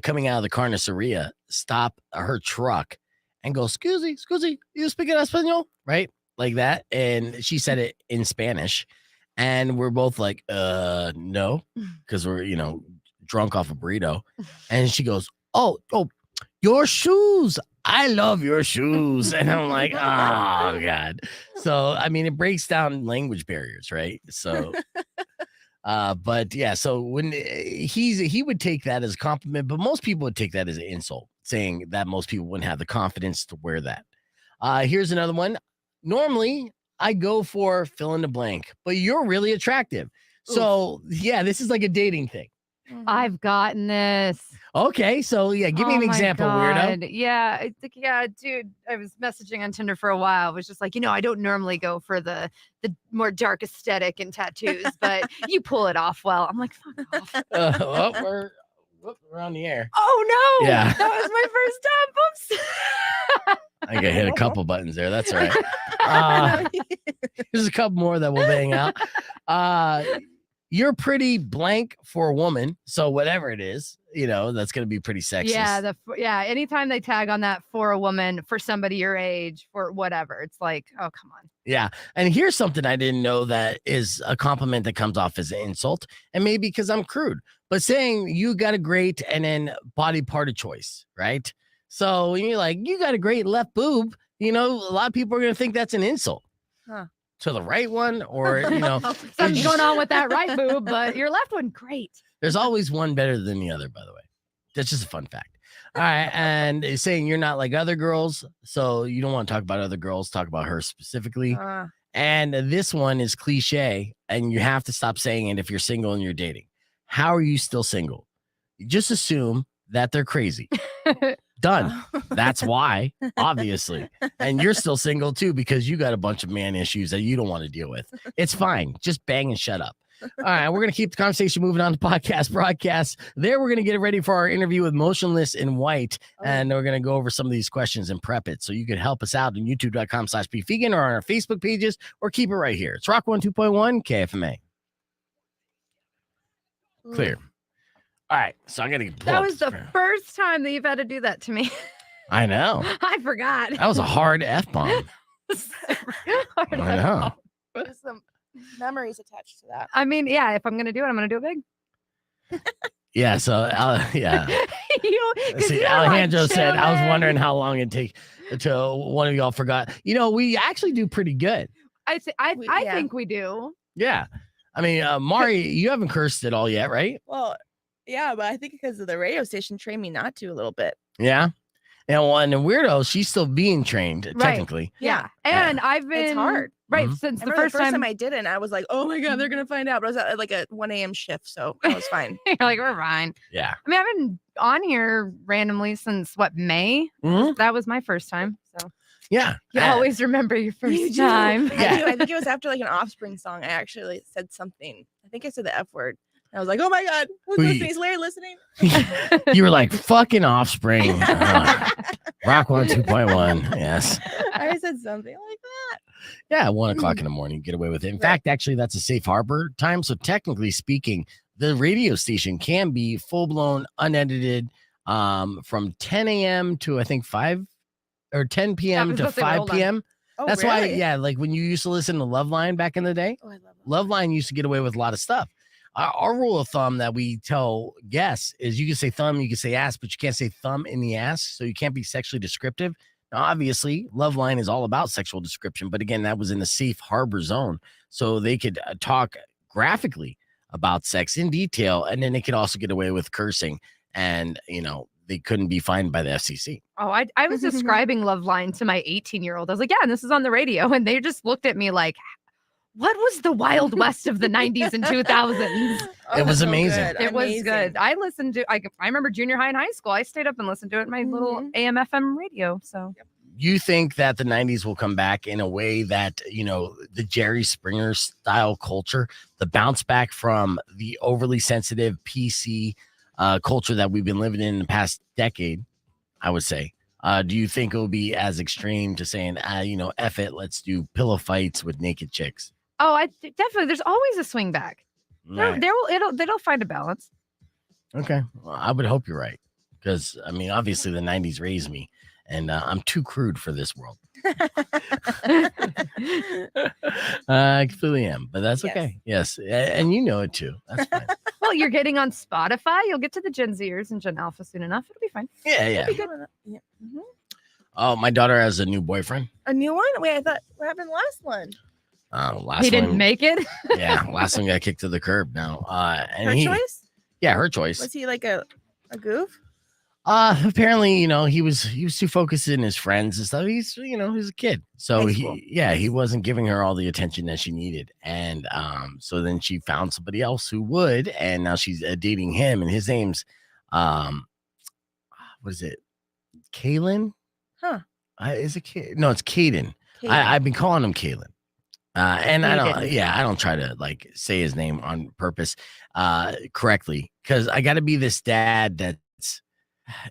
coming out of the carniceria stop her truck and go, "Excuse me, you speak español?" Right? Like that. And she said it in Spanish. And we're both like, no, because we're, drunk off a burrito. And she goes, oh, your shoes. I love your shoes. And I'm like, oh, God. So, it breaks down language barriers, right? So, but yeah, so when he would take that as a compliment, but most people would take that as an insult, saying that most people wouldn't have the confidence to wear that. Here's another one. Normally, I go for fill in the blank, but you're really attractive. So, yeah, this is like a dating thing. I've gotten this. Okay, so yeah, give me an example, Weirdo. Yeah, dude. I was messaging on Tinder for a while. I was just like, I don't normally go for the more dark aesthetic and tattoos, but you pull it off well. I'm like, fuck off. We're on the air. Oh no! Yeah, that was my first time. Oops. I got hit a couple buttons there. That's all right. There's a couple more that we'll bang out. You're pretty blank for a woman, so whatever it is, that's going to be pretty sexist. Yeah, anytime they tag on that for a woman, for somebody your age, for whatever, it's like, oh, come on. Yeah, and here's something I didn't know that is a compliment that comes off as an insult, and maybe because I'm crude, but saying you got a great and then body part of choice, right? So when you're like, you got a great left boob, a lot of people are going to think that's an insult. Huh. To the right one, or something's going on with that right boob, but your left one, great. There's always one better than the other, by the way. That's just a fun fact. All right, and it's saying you're not like other girls, so you don't want to talk about other girls, talk about her specifically. And this one is cliche, and you have to stop saying it if you're single and you're dating. How are you still single? You just assume that they're crazy. Done. That's why, obviously. And you're still single too, because you got a bunch of man issues that you don't want to deal with. It's fine. Just bang and shut up. All right, we're going to keep the conversation moving on to podcast broadcast. There, we're going to get ready for our interview with Motionless in White, and we're going to go over some of these questions and prep it. So you can help us out on youtube.com/beefvegan or on our Facebook pages, or keep it right here. It's Rock 102.1 KFMA. Clear. All right, so I'm going to That was the first time that you've had to do that to me. I know. I forgot. That was a hard F-bomb. I know. There's some memories attached to that. Yeah, if I'm going to do it, I'm going to do it big. Yeah, so, yeah. See, you're Alejandro like, said, I was chilling. wondering how long it'd take until one of y'all forgot. We actually do pretty good. I think we do. Yeah. Mari, you haven't cursed at all yet, right? Well, yeah, but I think because of the radio station trained me not to a little bit. Yeah. And one and Weirdo, she's still being trained Right. technically. Yeah. And I've been It's hard. right Mhm. since I the remember first time. I did it, and I was like, "Oh my god, they're gonna find out." But I was at like a 1 a.m. shift, so I was fine. You're like, we're fine. Yeah. I mean, I've been on here randomly since May? Mhm. That was my first time. So Yeah. you always remember your You first do. time. Yeah. I do. I think it was after like an Offspring song. I actually said something. I think I said the F word. I was like, "Oh my god, who's Who you- listening? Is Larry listening?" You were like fucking Offspring. Rock 102.1. Yes. I said something like that. Yeah, 1:00 in the morning, get away with it. In Right. fact, actually, that's a safe harbor time. So technically speaking, the radio station can be full blown, unedited, from 10 a.m. to I think 5 or 10 p.m. was to about to say, wait, 5 hold on. p.m. Oh, That's why, really? yeah, like when you used to listen to Loveline back in the day, Oh, I love that. Loveline used to get away with a lot of stuff. Our rule of thumb that we tell guests is you can say thumb, you can say ass, but you can't say thumb in the ass. So you can't be sexually descriptive. Now, obviously, Loveline is all about sexual description, but again, that was in the safe harbor zone. So they could talk graphically about sex in detail, and then they could also get away with cursing. And, they couldn't be fined by the FCC. Oh, I was describing Loveline to my 18-year-old. I was like, yeah, and this is on the radio. And they just looked at me like, what was the Wild West of the 90s and 2000s? Oh, It was that's so amazing. good. It was Amazing. good. I listened to, I remember junior high and high school. I stayed up and listened to it in my little Mhm. AM FM radio. So You think that the 90s will come back in a way that, the Jerry Springer style culture, the bounce back from the overly sensitive PC culture that we've been living in the past decade, I would say. Do you think it will be as extreme to saying, F it, let's do pillow fights with naked chicks? oh, definitely. There's always a swing back. Right. They'll find a balance. Okay. Well, I would hope you're right. Because, obviously the 90s raised me, and I'm too crude for this world. I completely am, but that's Yes. okay. Yes. And you know it too. That's fine. Well, you're getting on Spotify. You'll get to the Gen Zers and Gen Alpha soon enough. It'll be fine. Yeah. Yeah. Yeah. Mhm. Oh, my daughter has a new boyfriend. A new one? Wait, I thought what happened last one? Last He didn't one, make it. yeah, last one got kicked to the curb now. And Her choice? Yeah, her choice. Was he like a goof? Apparently, he was too focused in his friends and stuff. He's a kid. So High school. he wasn't giving her all the attention that she needed. And so then she found somebody else who would, and now she's dating him, and his name's what is it? Kalen? Huh. Is it No, it's Caden. Kaden. I've been calling him Kalen. And I Caden. don't try to like say his name on purpose correctly, because I got to be this dad that's,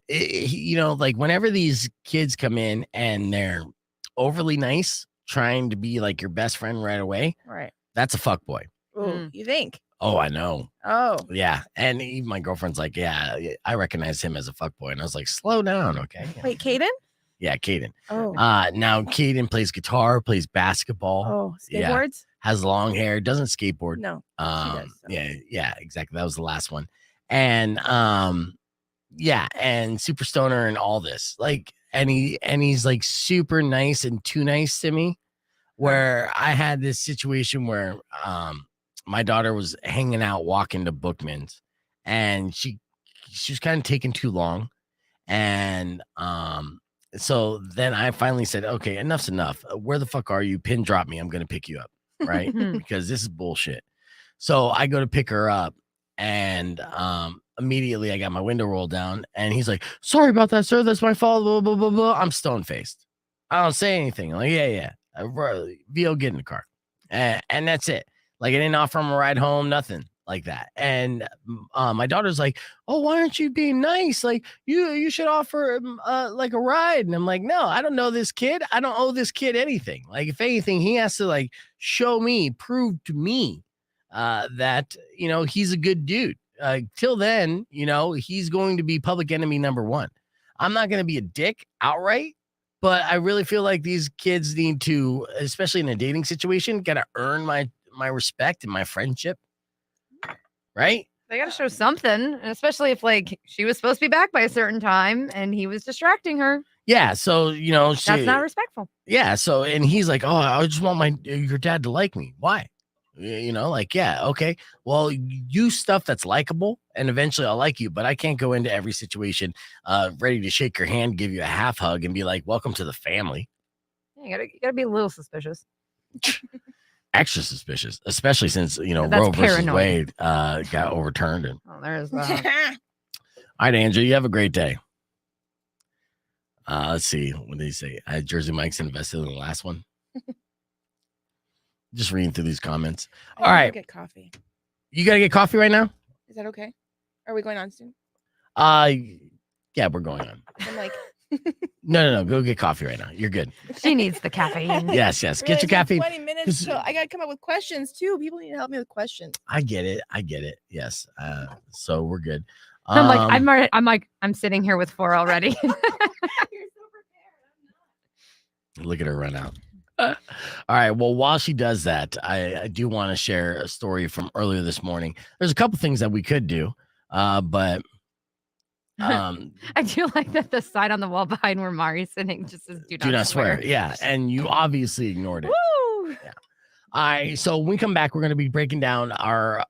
like whenever these kids come in and they're overly nice, trying to be like your best friend right away, Right. that's a fuck boy. Oh, you think? Oh, I know. Oh. Yeah. And even my girlfriend's like, yeah, I recognize him as a fuck boy. And I was like, slow down. Okay. Wait, Caden? Yeah, Caden. Oh. Now Caden plays guitar, plays basketball, Oh, yeah. skateboards? has long hair, doesn't skateboard. No. does, so. Yeah, exactly. That was the last one. And and super stoner and all this. Like, and he's like super nice and too nice to me. Where I had this situation where my daughter was hanging out walking to Bookman's, and she was kind of taking too long. And so then I finally said, okay, enough's enough. Where the fuck are you? Pin drop me. I'm gonna pick you up. Right. Because this is bullshit. So I go to pick her up, and immediately I got my window rolled down, and he's like, sorry about that, sir. That's my fault. Blah, blah, blah, blah. I'm stone faced. I don't say anything. I'm like, yeah. VO, get in the car. And that's it. Like, I didn't offer him a ride home, nothing like that. And my daughter's like, oh, why aren't you being nice? Like, you should offer him like a ride. And I'm like, no, I don't know this kid. I don't owe this kid anything. Like, if anything, he has to like prove to me that, he's a good dude. Till then, he's going to be public enemy number one. I'm not going to be a dick outright, but I really feel like these kids need to, especially in a dating situation, got to earn my respect and my friendship. Right? They got to show something, and especially if like she was supposed to be back by a certain time and he was distracting her. Yeah. So, That's not respectful. Yeah. So, and he's like, oh, I just want your dad to like me. Why? You know, like, yeah, okay. Well, use stuff that's likable, and eventually I'll like you. But I can't go into every situation ready to shake your hand, give you a half hug, and be like, "Welcome to the family." You gotta be a little suspicious. Extra suspicious, especially since That's Roe versus paranoid. Wade got overturned. And Oh, there's that. all right, Andrew, you have a great day. Let's see. What did he say? Jersey Mike's invested in the last one. Just reading through these comments. I All need to right. get coffee. You got to get coffee right now? Is that okay? Are we going on soon? Yeah, we're going on. I'm like, No. Go get coffee right now. You're good. She needs the caffeine. Yes. Get really, your it's caffeine. 20 minutes till I gotta come up with questions too. People need to help me with questions. I get it. Yes. So we're good. I'm sitting here with 4 already. You're so prepared. Look at her run out. All right. Well, while she does that, I do want to share a story from earlier this morning. There's a couple things that we could do, but I do like that the sign on the wall behind where Mari's sitting just says do not swear. Yeah, and you obviously ignored it. Woo! Yeah. All right. So when we come back, we're going to be breaking down our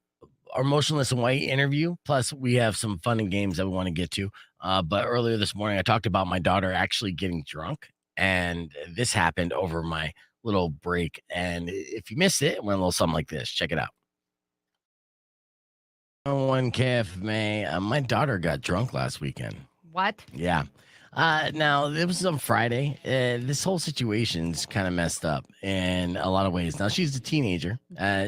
Motionless in White interview. Plus, we have some fun and games that we want to get to. But earlier this morning, I talked about my daughter actually getting drunk. And this happened over my little break. And if you missed it, it went a little something like this. Check it out. 1 KFMA. My daughter got drunk last weekend. What? Yeah. Now, it was on Friday. This whole situation's kind of messed up in a lot of ways. Now, she's a teenager.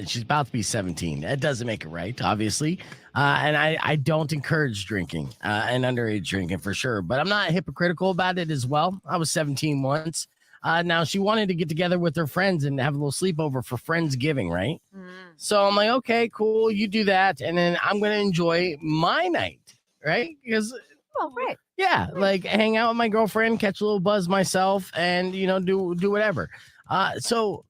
She's about to be 17. That doesn't make it right, obviously. And I don't encourage drinking and underage drinking for sure. But I'm not hypocritical about it as well. I was 17 once. Now, she wanted to get together with her friends and have a little sleepover for Friendsgiving, right? So I'm like, okay, cool. You do that. And then I'm going to enjoy my night, right? Because... Oh, right. Yeah, like hang out with my girlfriend, catch a little buzz myself, and do whatever. So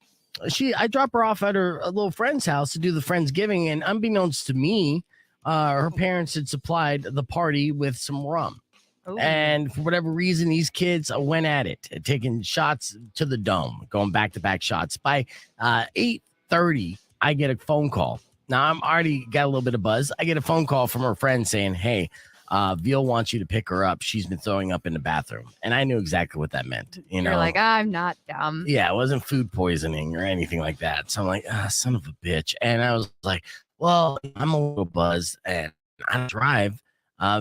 I drop her off at her a little friend's house to do the Friendsgiving, and unbeknownst to me, her parents had supplied the party with some rum. Ooh. And for whatever reason, these kids went at it, taking shots to the dome, going back-to-back shots. By 8:30, I get a phone call. Now I'm already got a little bit of buzz. I get a phone call from her friend saying, "Hey, Veal wants you to pick her up. She's been throwing up in the bathroom." And I knew exactly what that meant. You're like, I'm not dumb. Yeah, it wasn't food poisoning or anything like that. So I'm like, son of a bitch. And I was like, well, I'm a little buzzed and I don't drive.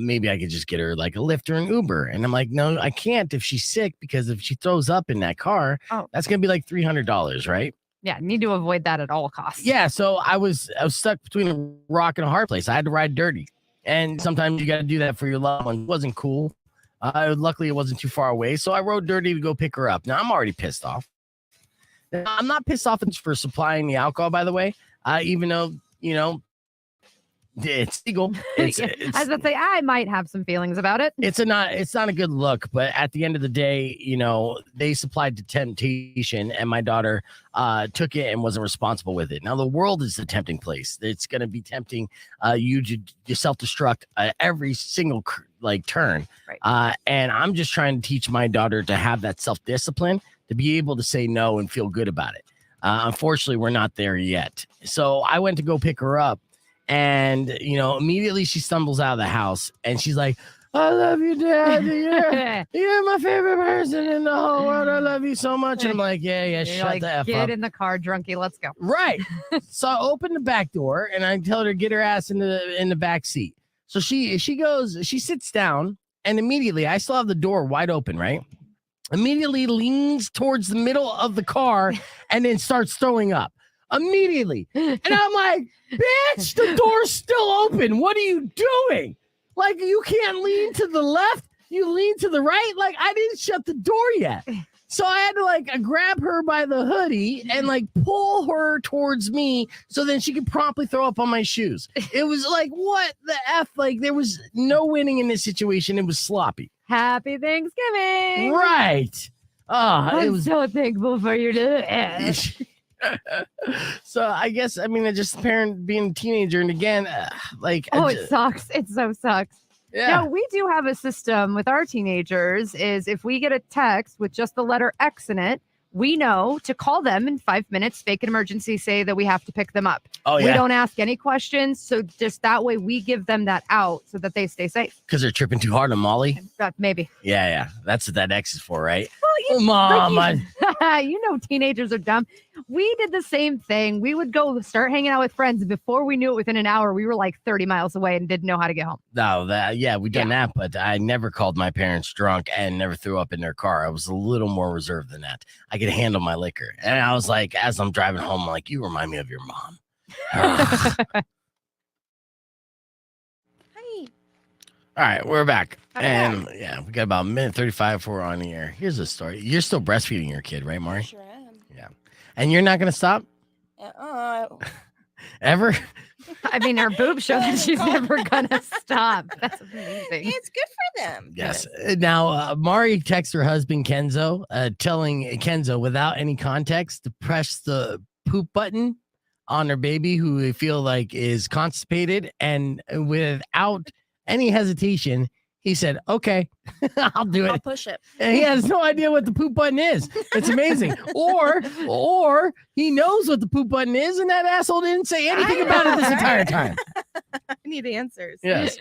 Maybe I could just get her like a Lyft or an Uber. And I'm like, no, I can't if she's sick, because if she throws up in that car, that's going to be like $300, right? Yeah, need to avoid that at all costs. Yeah, so I was stuck between a rock and a hard place. I had to ride dirty. And sometimes you got to do that for your loved one. It wasn't cool. Luckily, it wasn't too far away. So I rode dirty to go pick her up. Now, I'm already pissed off. Now, I'm not pissed off for supplying the alcohol, by the way, even though, it's legal. I was about to say, I might have some feelings about it. It's not a good look, but at the end of the day, they supplied the temptation, and my daughter took it and wasn't responsible with it. Now the world is a tempting place. It's going to be tempting you to self-destruct every single turn. Right. And I'm just trying to teach my daughter to have that self-discipline, to be able to say no and feel good about it. Unfortunately, we're not there yet. So I went to go pick her up. And, immediately she stumbles out of the house and she's like, "I love you, Dad. You're my favorite person in the whole world. I love you so much." And I'm like, yeah, shut the F up. Get in the car, drunkie. Let's go. Right. So I open the back door and I tell her to get her ass in the back seat. So she sits down, and immediately I still have the door wide open, right? Immediately leans towards the middle of the car and then starts throwing up. Immediately. And I'm like, bitch, the door's still open. What are you doing? Like, you can't lean to the left. You lean to the right. Like, I didn't shut the door yet. So I had to grab her by the hoodie and pull her towards me so then she could promptly throw up on my shoes. It was like, what the F? There was no winning in this situation. It was sloppy. Happy Thanksgiving. Right. I'm so thankful for you to So I guess, just parent being a teenager, and again, it sucks. It so sucks. Yeah. Now, we do have a system with our teenagers is if we get a text with just the letter X in it, we know to call them in 5 minutes, fake an emergency, say that we have to pick them up. Oh, We yeah. don't ask any questions. So just that way we give them that out so that they stay safe. Because they're tripping too hard on Molly. Maybe. Yeah. That's what that X is for, right? Well, Mom, you know, teenagers are dumb. We did the same thing. We would go start hanging out with friends. And before we knew it, within an hour, we were like 30 miles away and didn't know how to get home. No, we done that, but I never called my parents drunk and never threw up in their car. I was a little more reserved than that. I could handle my liquor. And I was like, as I'm driving home, I'm like, you remind me of your mom. Hi. All right, we're back. I'm And back. yeah, we got about a minute 35 before we're on the air. Here's a story. You're still breastfeeding your kid, right, Mari? Sure am. Yeah. And you're not going to stop ever? I mean, her boobs show that she's never going to stop. That's amazing. It's good for them. Yes. Now, Mari texts her husband, Kenzo, telling Kenzo without any context to press the poop button on her baby who they feel like is constipated. And without any hesitation, he said, okay, I'll do I'll it. push it. And he has no idea what the poop button is. It's amazing. or he knows what the poop button is, and that asshole didn't say anything about it this entire time. I need answers. Yes.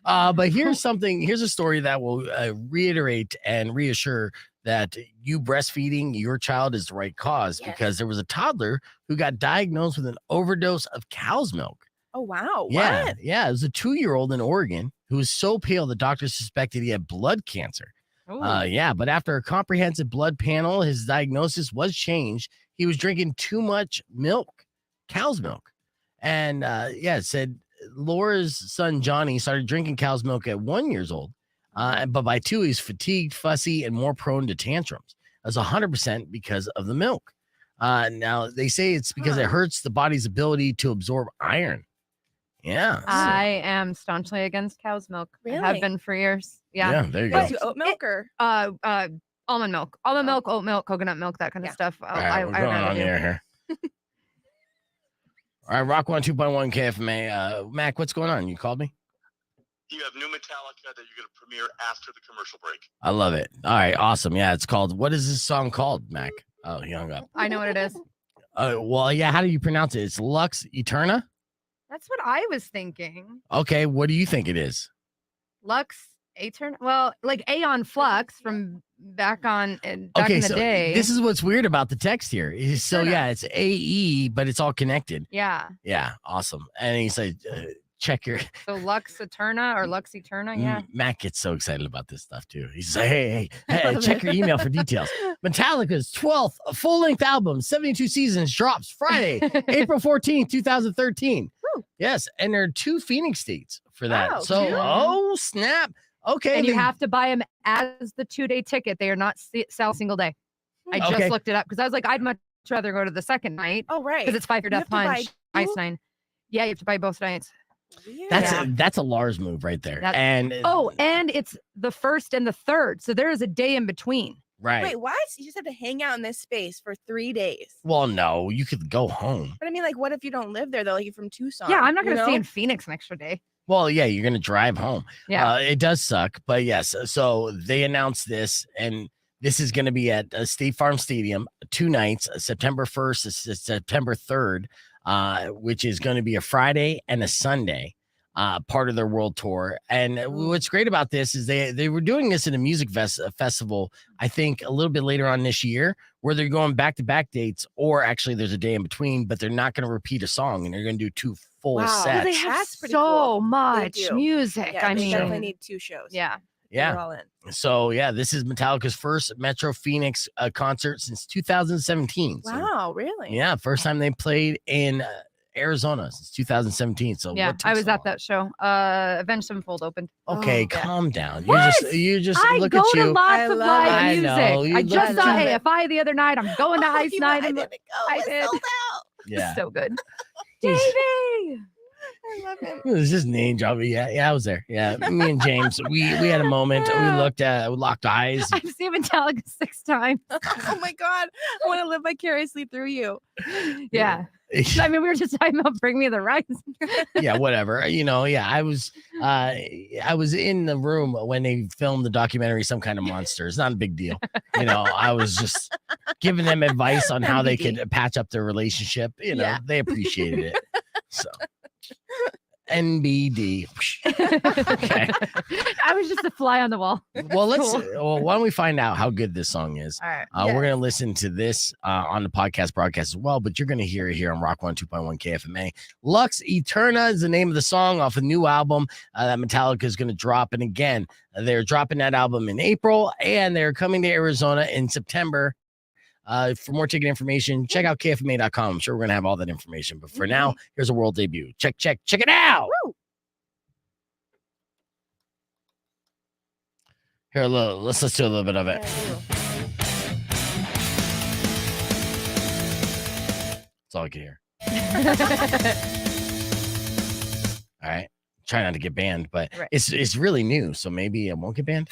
But here's a story that will reiterate and reassure that you breastfeeding your child is the right cause, Yes. because there was a toddler who got diagnosed with an overdose of cow's milk. Oh, wow. Yeah. What? Yeah. It was a 2-year-old in Oregon who was so pale the doctors suspected he had blood cancer. But after a comprehensive blood panel, his diagnosis was changed. He was drinking too much milk, cow's milk. And it said Laura's son, Johnny, started drinking cow's milk at 1 year old. But by 2, he's fatigued, fussy, and more prone to tantrums. That's 100% because of the milk. Now, they say it's because it hurts the body's ability to absorb iron. Yeah. I am staunchly against cow's milk. I have Really? been for years. Yeah, Yeah. there you What, go. do oat milk or? Almond milk, oat milk, coconut milk, that kind of Yeah. stuff. All right, we're going on the air here. All right, Rock 102.1 KFMA. Mac, what's going on? You called me? You have new Metallica that you're going to premiere after the commercial break. I love it. All right, awesome. Yeah, it's called, what is this song called, Mac? Oh, he hung up. I know what it is. Well, yeah, how do you pronounce it? It's Lux Eterna? That's what I was thinking. Okay, what do you think it is? Lux Aetern. Well, like Aeon Flux from back in the day. This is what's weird about the text here. So, Eterna. yeah, it's AE, but it's all connected. Yeah. Yeah, awesome. And he said, check your... So Lux Eterna or Lux Eterna. Yeah. Matt gets so excited about this stuff too. He's like, hey, check your email for details. Metallica's 12th full-length album, 72 Seasons, drops Friday, April 14th, 2013. Woo. Yes, and there are 2 Phoenix dates for that. Wow, So, two. oh, snap. Okay. And you then- have to buy them as the 2-day ticket. They are not sell single day. I Okay. just looked it up because I was like, I'd much rather go to the second night Oh, right. because it's Five for You have Death to buy Punch, Ice two? Nine. Yeah, you have to buy both nights. Weird. That's a Lars move right there. That- and And it's the 1st and the 3rd. So there is a day in between. right. Wait, what? You just have to hang out in this space for 3 days. Well, no, you could go home. But I mean, like, what if you don't live there though? Like, you're from Tucson. Yeah, I'm not going you to stay know? in Phoenix an extra day. Well, yeah, you're gonna drive home. Yeah. It does suck, but yes. So they announced this, and this is going to be at State Farm Stadium, 2 nights, September 1st to September 3rd, which is going to be a Friday and a Sunday. Part of their world tour. And what's great about this is they were doing this in a music festival, I think a little bit later on this year, where they're going back-to-back dates, or actually there's a day in between, but they're not going to repeat a song, and they're going to do 2 full Wow. sets. Well, they have That's pretty so cool. much do. music. Yeah, I they mean, definitely need 2 shows. yeah. Yeah. We're all in. So yeah, this is Metallica's first Metro Phoenix concert since 2017. So, Wow, really? yeah, first time they played in Arizona since 2017. So Yeah, what took I was so at long? that show. Avenged Sevenfold opened. Okay, Oh, yeah. calm down. What? You just I look go at to you. lots I of love live it. I music. know, you I love just saw it. AFI the other night. I'm going to Oh, Ice you Night. I and didn't go. I It's did. sold out. Yeah. So good. He's- Davey! I love love him. It was just name dropping. Yeah, I was there. Yeah, me and James, we had a moment. We locked eyes. I've seen Metallica 6 times. Oh my God. I want to live vicariously through you. Yeah. I mean, we were just talking about Bring Me the Horizon. Yeah, whatever. You know, yeah, I was in the room when they filmed the documentary Some Kind of Monster. It's not a big deal. You know, I was just giving them advice on how they could patch up their relationship. You know, they appreciated it. So NBD. Okay. I was just a fly on the wall. Well, why don't we find out how good this song is? All right. We're going to listen to this on the podcast broadcast as well, but you're going to hear it here on Rock 102.1 KFMA. Lux Eterna is the name of the song off a new album that Metallica is going to drop. And again, they're dropping that album in April, and they're coming to Arizona in September. For more ticket information, check out KFMA.com. I'm sure we're going to have all that information. But for now, here's a world debut. Check it out. Woo. Here, let's do a little bit of it. That's all I can hear. All right. Try not to get banned, but it's really new, so maybe it won't get banned.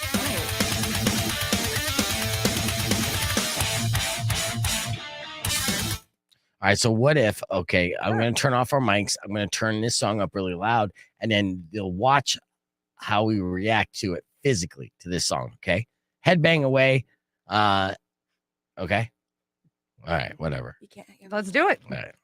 All right, so what if, I'm going to turn off our mics. I'm going to turn this song up really loud, and then they'll watch how we react to it physically to this song, okay? Headbang away. Okay? All right, whatever. You can't. Let's do it. All right.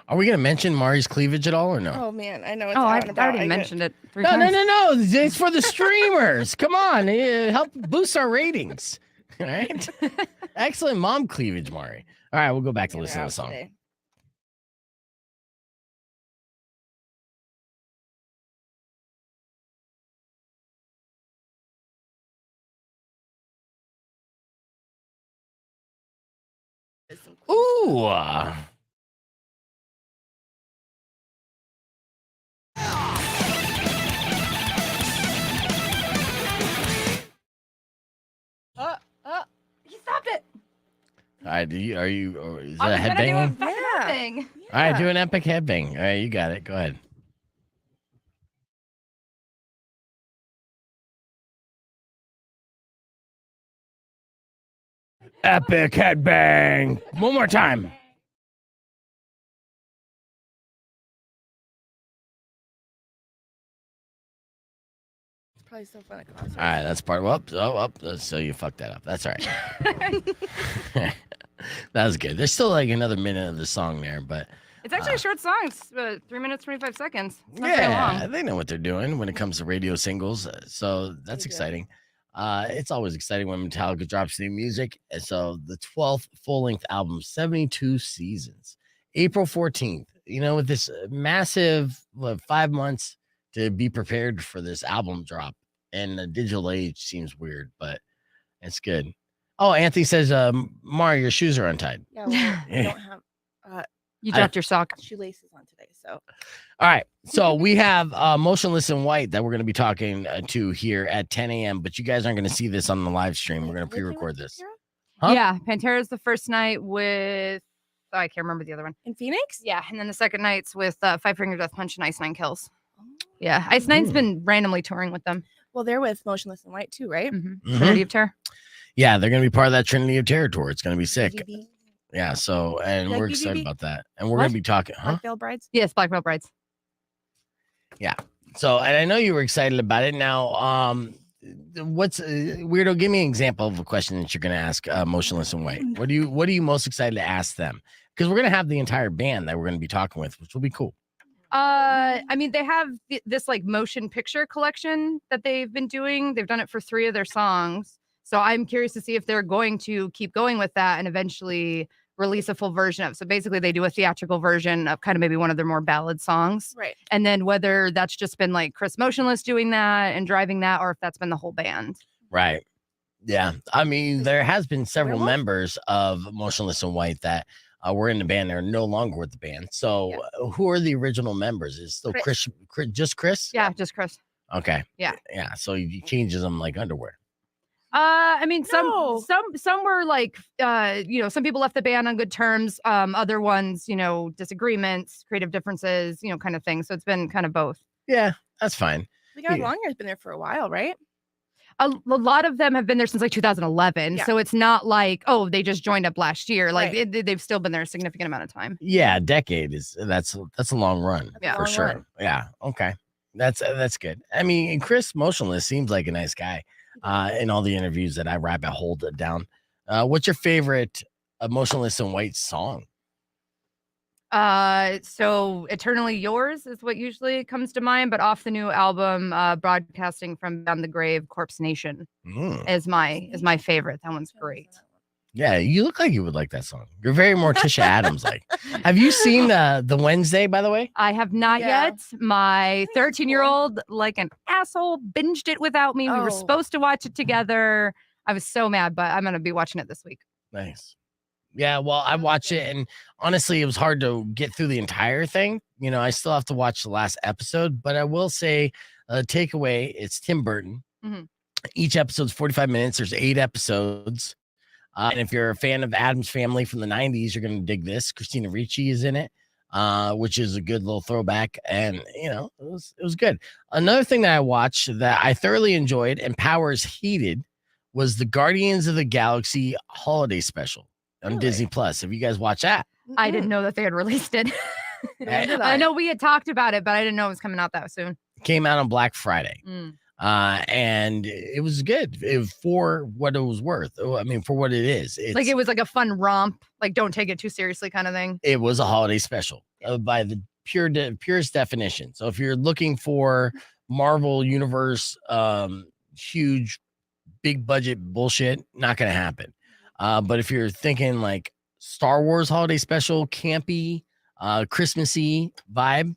Are we going to mention Mari's cleavage at all or no? Oh man, I know. It's I out and about. already mentioned it 3 No, times. no. It's for the streamers. Come on. Help boost our ratings. All right. Excellent mom cleavage, Mari. All right, we'll go back to listen to the song. Today. Ooh. You stopped it. All right, is I that a was gonna do a headbang? fucking Yeah. thing. All right, do an epic headbang. All right, you got it. Go ahead. Epic headbang. One more time. It's probably so fun at concerts. All right, that's part. So you fucked that up. That's all right. That was good. There's still like another minute of the song there, but It's actually a short song. It's 3 minutes, 25 seconds. It's not very yeah, long. they know what they're doing when it comes to radio singles. So that's They do. exciting. It's always exciting when Metallica drops new music. And so the 12th full-length album, 72 seasons, April 14th. You know, with this massive 5 months to be prepared for this album drop, and the digital age seems weird, but it's good. Oh, Anthony says, Mari, your shoes are untied. Yeah, well, we don't have You dropped your sock. shoelaces on today, so All right. So we have Motionless in White that we're going to be talking to here at 10 a.m. But you guys aren't going to see this on the live stream. We're going to pre-record this. Huh? Yeah, Pantera's the first night with I can't remember the other one. in Phoenix. Yeah, and then the second night's with Five Finger Death Punch and Ice Nine Kills. Yeah, Ice Nine's been randomly touring with them. Well, they're with Motionless in White too, right? Mhm. Trinity of Terror. Yeah, they're going to be part of that Trinity of Terror tour. It's going to be sick. BGB. Yeah. So, and Like we're excited BGB? about that. And we're What? going to be talking. Huh? Black Veil Brides. Yes, Black Veil Brides. So, and I know you were excited about it. Now, what's Weirdo? Give me an example of a question that you're going to ask Motionless in White. What are you most excited to ask them? Because we're going to have the entire band that we're going to be talking with, which will be cool. I mean, they have this like motion picture collection that they've been doing. They've done it for 3 of their songs. So I'm curious to see if they're going to keep going with that and eventually release a full version of. So basically they do a theatrical version of kind of maybe one of their more ballad songs. Right. And then whether that's just been like Chris Motionless doing that and driving that, or if that's been the whole band. Right. Yeah. I mean, there has been several Werewolf? members of Motionless in White that were in the band. They're no longer with the band. So who are the original members? Is still Chris, just Chris? Yeah, just Chris. Okay. Yeah. Yeah. So he changes them like underwear. I mean, No. some were like, some people left the band on good terms. Other ones, disagreements, creative differences, kind of thing. So it's been kind of both. Yeah, that's fine. The guy Longer's been there for a while, right? A lot of them have been there since like 2011. Yeah. So it's not like, oh, they just joined up last year. Like they've still been there a significant amount of time. Yeah, a decade that's a long run. That's a for long sure. run. Yeah. Okay. That's good. I mean, Chris Motionless seems like a nice guy. In all the interviews that I rabbit holed it down. What's your favorite Motionless in White song? So Eternally Yours is what usually comes to mind, but off the new album, Broadcasting from Beyond the Grave, Corpse Nation is my favorite. That one's great. Yeah, you look like you would like that song. You're very Morticia Adams like. Have you seen the Wednesday, by the way? I have not yet. My 13-year-old, like an asshole, binged it without me. We were supposed to watch it together. I was so mad, but I'm gonna be watching it this week. Nice. Yeah, well, I watched it, and honestly, it was hard to get through the entire thing. I still have to watch the last episode, but I will say, takeaway, it's Tim Burton. Mm-hmm. Each episode's 45 minutes. There's 8 episodes. And if you're a fan of Addams Family from the 90s, you're going to dig this. Christina Ricci is in it, which is a good little throwback. And, it was good. Another thing that I watched that I thoroughly enjoyed and Powers heated was the Guardians of the Galaxy holiday special on Disney Plus. Have you guys watched that? I didn't know that they had released it. I know we had talked about it, but I didn't know it was coming out that soon. It came out on Black Friday. And it was good for what it was worth. I mean, for what it is. It was like a fun romp, like don't take it too seriously kind of thing. It was a holiday special by the purest definition. So if you're looking for Marvel Universe, huge, big budget bullshit, not going to happen. But if you're thinking like Star Wars holiday special, campy, Christmassy vibe,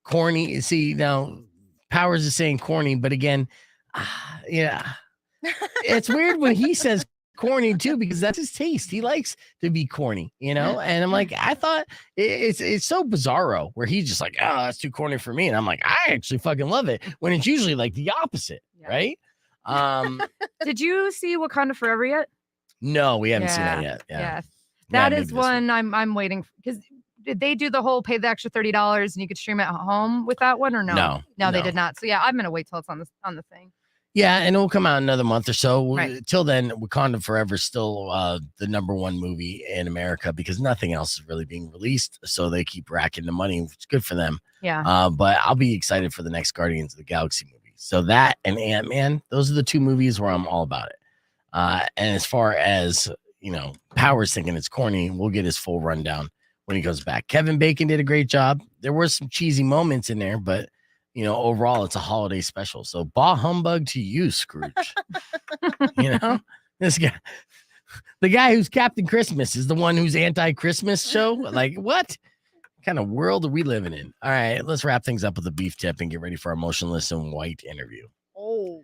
corny, see now, Powers is saying corny, but again, it's weird when he says corny too, because that's his taste. He likes to be corny, and I'm like, I thought it's so bizarro where he's just like, oh, that's too corny for me. And I'm like, I actually fucking love it when it's usually like the opposite. Right. Did you see Wakanda Forever yet? No, we haven't seen that yet. Yeah. That is one I'm waiting because did they do the whole pay the extra $30 and you could stream it at home with that one or no? No, they did not. So yeah, I'm gonna wait till it's on the thing. Yeah, and it will come out in another month or so. Right. Till then, Wakanda Forever is still the #1 movie in America because nothing else is really being released. So they keep racking the money, which is good for them. Yeah. But I'll be excited for the next Guardians of the Galaxy movie. So that and Ant-Man, those are the 2 movies where I'm all about it. And as far as Powers thinking it's corny, we'll get his full rundown when he goes back. Kevin Bacon did a great job. There were some cheesy moments in there, but overall it's a holiday special. So bah humbug to you, Scrooge. This guy, the guy who's Captain Christmas is the one who's anti-Christmas show. Like what kind of world are we living in? All right, let's wrap things up with a beef tip and get ready for our Motionless in White interview. Oh.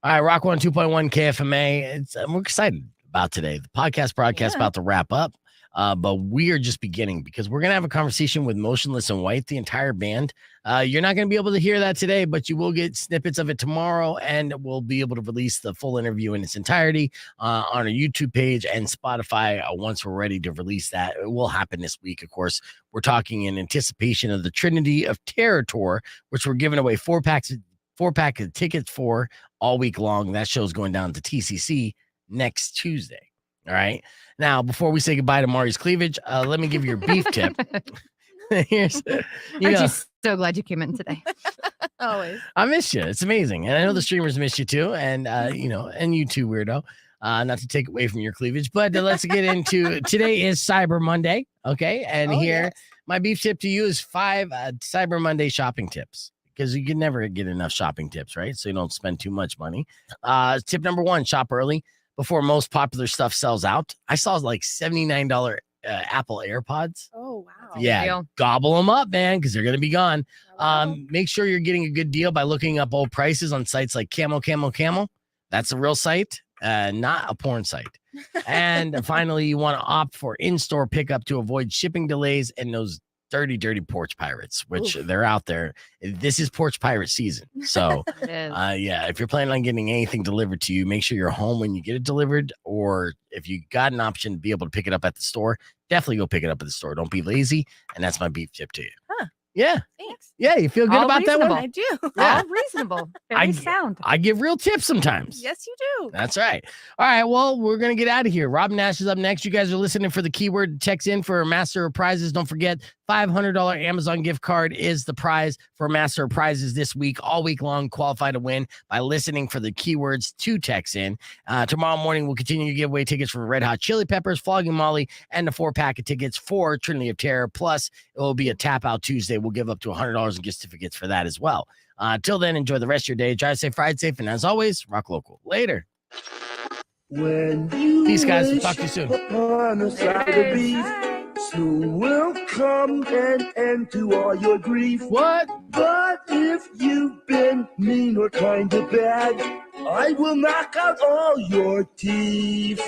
All right, Rock 102.1 KFMA. We're excited about today. The podcast broadcast about to wrap up. But we are just beginning because we're going to have a conversation with Motionless in White, the entire band. You're not going to be able to hear that today, but you will get snippets of it tomorrow, and we'll be able to release the full interview in its entirety on our YouTube page and Spotify once we're ready to release that. It will happen this week, of course. We're talking in anticipation of the Trinity of Terror Tour, which we're giving away 4-pack of tickets for all week long. That show's going down to TCC next Tuesday. All right. Now, before we say goodbye to Mari's cleavage, let me give you your beef tip. Here's, Aren't you so glad you came in today? Always. I miss you. It's amazing. And I know the streamers miss you too. And, and you too, Weirdo. Not to take away from your cleavage, but let's get into today is Cyber Monday. Okay. And my beef tip to you is 5 Cyber Monday shopping tips. Because you can never get enough shopping tips, right? So you don't spend too much money. Tip number 1, shop early before most popular stuff sells out. I saw like $79 Apple AirPods. Oh wow. Yeah, deal. gobble them up, man, because they're gonna be gone. Wow. Make sure you're getting a good deal by looking up old prices on sites like Camel. That's a real site, not a porn site. And finally, you want to opt for in-store pickup to avoid shipping delays and those dirty porch pirates, which they're out there. This is porch pirate season. So, It is. yeah, if you're planning on getting anything delivered to you, make sure you're home when you get it delivered. Or if you got an option to be able to pick it up at the store, definitely go pick it up at the store. Don't be lazy. And that's my beef tip to you. Huh. Yeah. Thanks. Yeah. You feel good All about that reasonable. one? I do. Yeah. All reasonable. Very sound. I give real tips sometimes. Yes, you do. That's right. All right. Well, we're going to get out of here. Rob Nash is up next. You guys are listening for the keyword. Text in for Master of Prizes. Don't forget, $500 Amazon gift card is the prize for Master of Prizes this week, all week long. Qualify to win by listening for the keywords to text in. Tomorrow morning, we'll continue to give away tickets for Red Hot Chili Peppers, Flogging Molly, and the 4-pack of tickets for Trinity of Terror. Plus, it will be a Tap Out Tuesday. We'll give up to $100 in gift certificates for that as well. Till then, enjoy the rest of your day. Drive safe, ride safe, and as always, rock local. Later. Peace, guys. We'll talk to you soon. Upon a side of beef, soon will come an end to all your grief. What? But if you've been mean or kind of bad, I will knock out all your teeth.